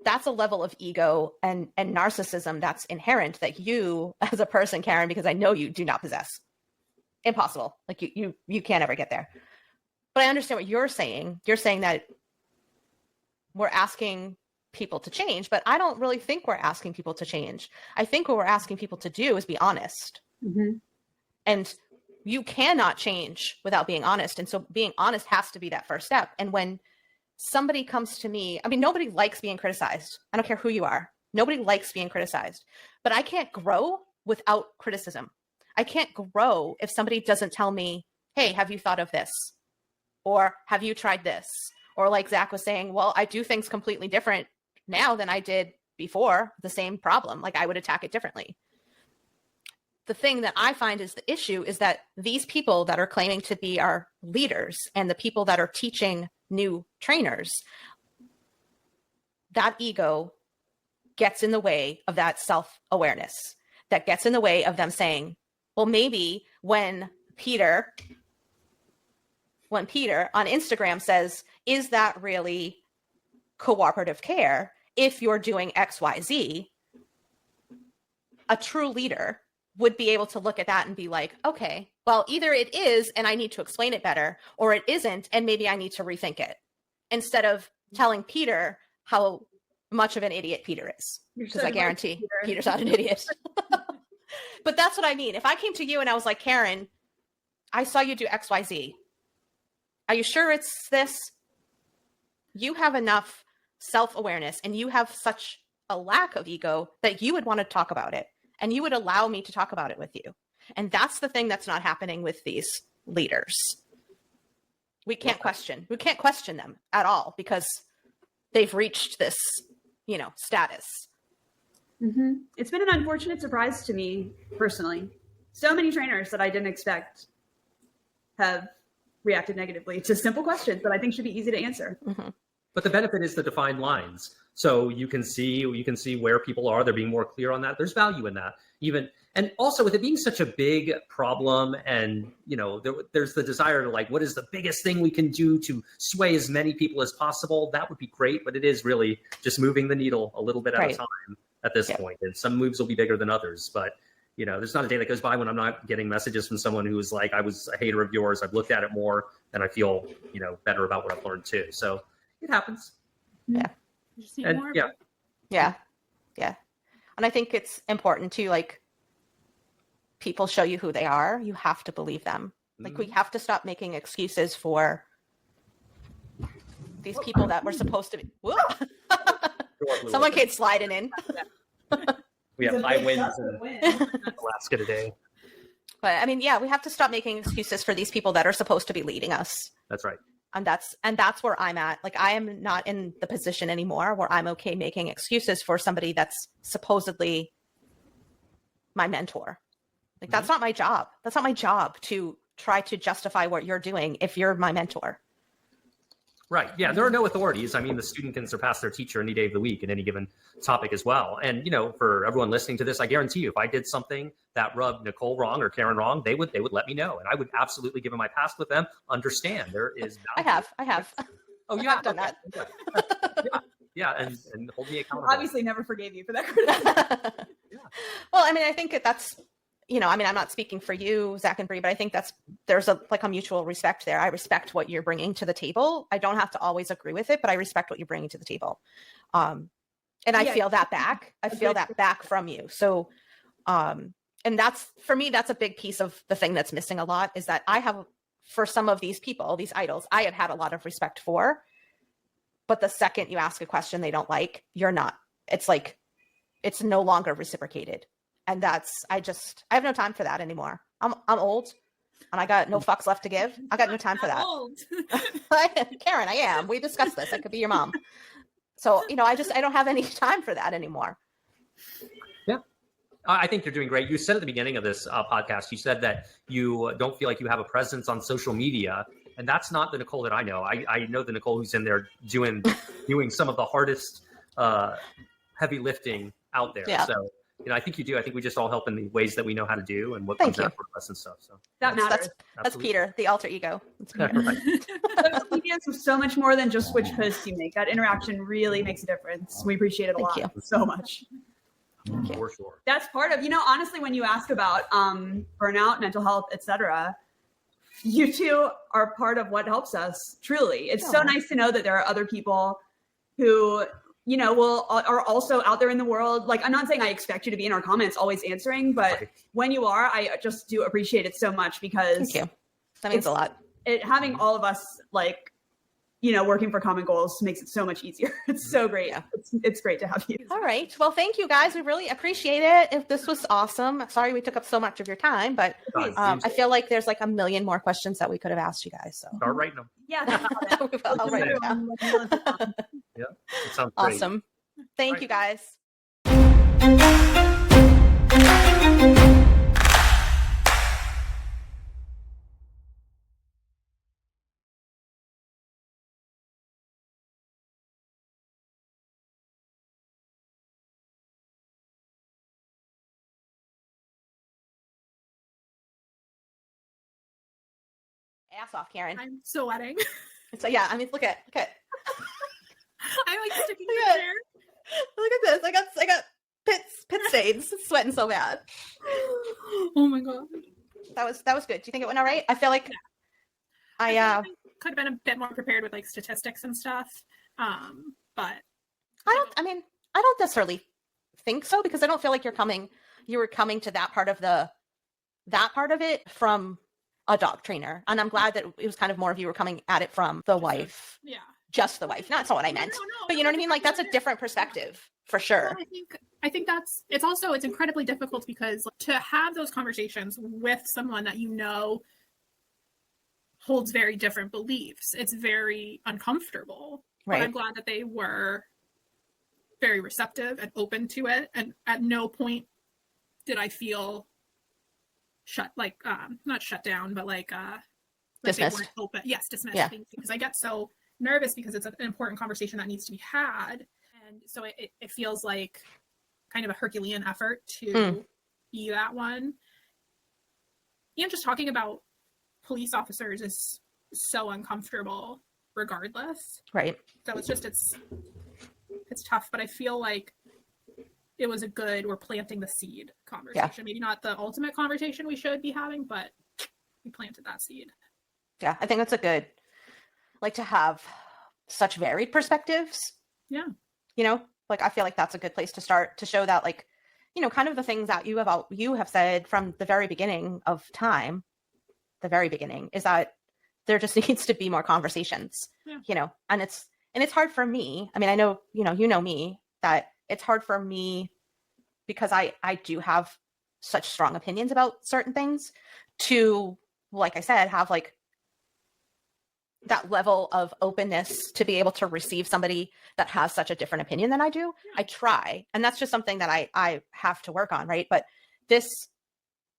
That's a level of ego and narcissism that's inherent that you as a person, Karen, because I know you do not possess. Impossible. Like you can't ever get there. But I understand what you're saying. You're saying that we're asking people to change, but I don't really think we're asking people to change. I think what we're asking people to do is be honest. Mm-hmm. And you cannot change without being honest. And so being honest has to be that first step. And when somebody comes to me, I mean, nobody likes being criticized. I don't care who you are. Nobody likes being criticized, but I can't grow without criticism. I can't grow if somebody doesn't tell me, hey, have you thought of this? Or have you tried this? Or like Zach was saying, well, I do things completely different now than I did before the same problem. Like I would attack it differently. The thing that I find is the issue is that these people that are claiming to be our leaders and the people that are teaching new trainers, that ego gets in the way of that self-awareness, that gets in the way of them saying, well, maybe when Peter on Instagram says, is that really cooperative care if you're doing XYZ, a true leader would be able to look at that and be like, okay, well, either it is and I need to explain it better, or it isn't and maybe I need to rethink it. Instead of telling Peter how much of an idiot Peter is. You're Because so I much, guarantee Peter. Peter's not an idiot. But that's what I mean. If I came to you and I was like, Karen, I saw you do XYZ. Are you sure it's this? You have enough self-awareness and you have such a lack of ego that you would want to talk about it. And you would allow me to talk about it with you. And that's the thing that's not happening with these leaders. We can't question them at all because they've reached this, status. Mm-hmm. It's been an unfortunate surprise to me personally. So many trainers that I didn't expect have reacted negatively to simple questions that I think should be easy to answer. Mm-hmm. But the benefit is the defined lines. So you can see where people are. They're being more clear on that. There's value in that. And also with it being such a big problem, and there's the desire to like, what is the biggest thing we can do to sway as many people as possible? That would be great, but it is really just moving the needle a little bit at a time at this point. And some moves will be bigger than others, but there's not a day that goes by when I'm not getting messages from someone who is like, I was a hater of yours. I've looked at it more and I feel, better about what I've learned too. So it happens. Yeah. You just need And more of yeah, it. Yeah. Yeah. And I think it's important to like people show you who they are. You have to believe them. Like we have to stop making excuses for these people that were supposed to be. Whoa. Someone came sliding in. we have high winds in Alaska today. But I mean, yeah, we have to stop making excuses for these people that are supposed to be leading us. That's right. And that's where I'm at. Like I am not in the position anymore where I'm okay making excuses for somebody that's supposedly my mentor. Like that's not my job. That's not my job to try to justify what you're doing if you're my mentor. Right. Yeah. There are no authorities. I mean, the student can surpass their teacher any day of the week in any given topic as well. And, for everyone listening to this, I guarantee you, if I did something that rubbed Nicole wrong or Karen wrong, they would let me know. And I would absolutely give them my pass with them. Understand there is value. I have. Oh, you have done that. Yeah. And hold me accountable. Obviously never forgave you for that criticism. Well, I mean, I think that's, I'm not speaking for you, Zach and Bree, but I think there's a mutual respect there. I respect what you're bringing to the table. I don't have to always agree with it, but I respect what you're bringing to the table. And I feel that back. I feel that back from you. So, and that's, for me, that's a big piece of the thing that's missing a lot is that I have, for some of these people, these idols, I have had a lot of respect for, but the second you ask a question they don't like, you're not, it's like, it's no longer reciprocated. And that's, I have no time for that anymore. I'm old and I got no fucks left to give. I got no time for that. Old. Karen, I am. We discussed this. I could be your mom. So, I don't have any time for that anymore. Yeah. I think you're doing great. You said at the beginning of this podcast, you said that you don't feel like you have a presence on social media. And that's not the Nicole that I know. I know the Nicole who's in there doing some of the hardest heavy lifting out there. Yeah. So, I think you do. I think we just all help in the ways that we know how to do and what comes out for us and stuff. So that matters. That's Peter, the alter ego. That's Peter. Right. Social media is so much more than just which posts you make. That interaction really makes a difference. We appreciate it a lot. So much. For sure. That's part of, honestly, when you ask about burnout, mental health, etc., you two are part of what helps us. Truly. It's so nice to know that there are other people who are also out there in the world. Like, I'm not saying I expect you to be in our comments always answering, but when you are, I just do appreciate it so much because thank you. That means a lot. Having all of us working for common goals makes it so much easier. It's so great. Yeah. It's great to have you. All right. Well, thank you guys. We really appreciate it. If this was awesome. Sorry we took up so much of your time, but I feel like there's like a million more questions that we could have asked you guys. So start writing them. Yeah. I'll write it down. Yeah. It sounds great. Awesome. Thank you guys. Ass off, Karen. I'm sweating. So yeah, I mean, look at. I'm like sticking Look to at- the chair. Look at this. I got pit stains. Sweating so bad. Oh my god. That was good. Do you think it went all right? I feel like I could have been a bit more prepared with like statistics and stuff. But I don't necessarily think so, because I don't feel like you were coming to that part of it from a dog trainer. And I'm glad that it was kind of more of you were coming at it from the wife. Yeah. Just the wife. That's not what I meant. But you know what I mean? Like, that's a different perspective for sure. Well, I think it's incredibly difficult, because to have those conversations with someone that you know holds very different beliefs, it's very uncomfortable. Right. But I'm glad that they were very receptive and open to it. And at no point did I feel not shut down, but Dismissed. they weren't open. Yes, dismissed. Yeah. Because I get so nervous, because it's an important conversation that needs to be had. And so it feels like kind of a Herculean effort to be that one. And just talking about police officers is so uncomfortable regardless. Right. So it's tough, but I feel like it was we're planting the seed conversation. Yeah. Maybe not the ultimate conversation we should be having, but we planted that seed. Yeah, I think that's a good, like, to have such varied perspectives. Yeah. You know, like, I feel like that's a good place to start, to show that, like, you know, kind of the things that you have said from the very beginning of time, the very beginning, is that there just needs to be more conversations. Yeah. You know, and it's hard for me. I mean, I know, you know me, that it's hard for me, because I do have such strong opinions about certain things, to, like I said, have like that level of openness to be able to receive somebody that has such a different opinion than I do. Yeah. I try. And that's just something that I have to work on. Right. But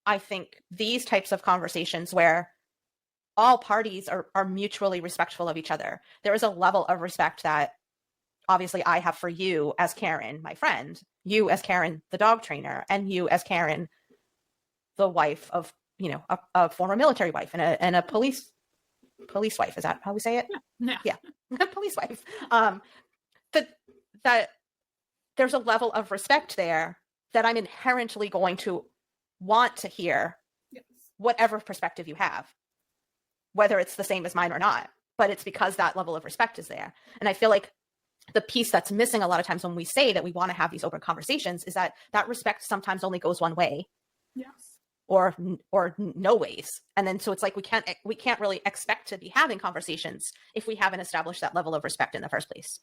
I think these types of conversations where all parties are mutually respectful of each other, there is a level of respect that obviously I have for you as Karen, my friend, you as Karen, the dog trainer, and you as Karen, the wife of, you know, a former military wife and a police wife. Is that how we say it? Yeah. Police wife. That there's a level of respect there that I'm inherently going to want to hear whatever perspective you have, whether it's the same as mine or not, but it's because that level of respect is there. And I feel like the piece that's missing a lot of times when we say that we want to have these open conversations is that respect sometimes only goes one way. Yes. Or no ways. And then so it's like we can't really expect to be having conversations if we haven't established that level of respect in the first place.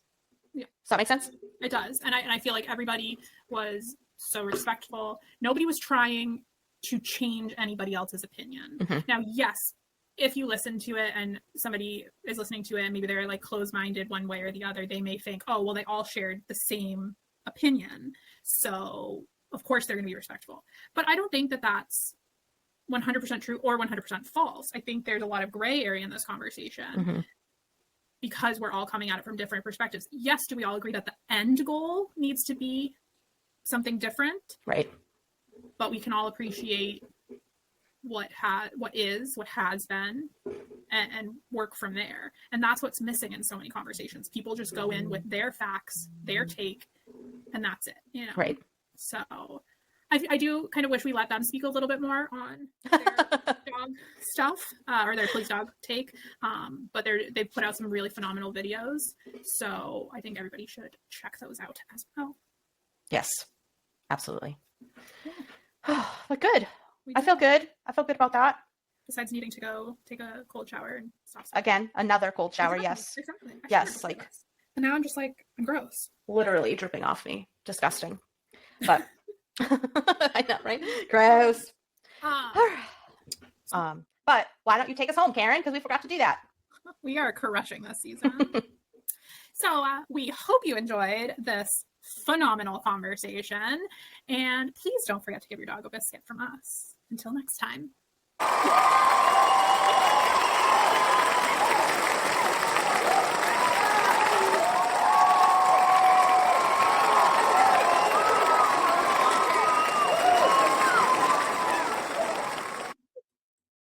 Yeah. Does that make sense? It does. And I feel like everybody was so respectful. Nobody was trying to change anybody else's opinion. Mm-hmm. Now, yes, if you listen to it and somebody is listening to it and maybe they're like closed-minded one way or the other, they may think, oh, well, they all shared the same opinion, so of course they're going to be respectful. But I don't think that that's 100% true or 100% false. I think there's a lot of gray area in this conversation because we're all coming at it from different perspectives. Yes, do we all agree that the end goal needs to be something different? Right. But we can all appreciate what has been, and work from there. And that's what's missing in so many conversations. People just go in with their facts, their take, and that's it. You know? Right. So I do kind of wish we let them speak a little bit more on their dog stuff, or their police dog take. But they've put out some really phenomenal videos. So I think everybody should check those out as well. Yes, absolutely. Yeah. But good. I feel good. I feel good about that. Besides needing to go take a cold shower and stop. Again, another cold shower. Exactly. Yes. Exactly. Yes. Like. And now I'm just like, I'm gross. Literally dripping off me. Disgusting. But I know, right? Gross. But why don't you take us home, Karen? Because we forgot to do that. We are crushing this season. So we hope you enjoyed this phenomenal conversation. And please don't forget to give your dog a biscuit from us. Until next time.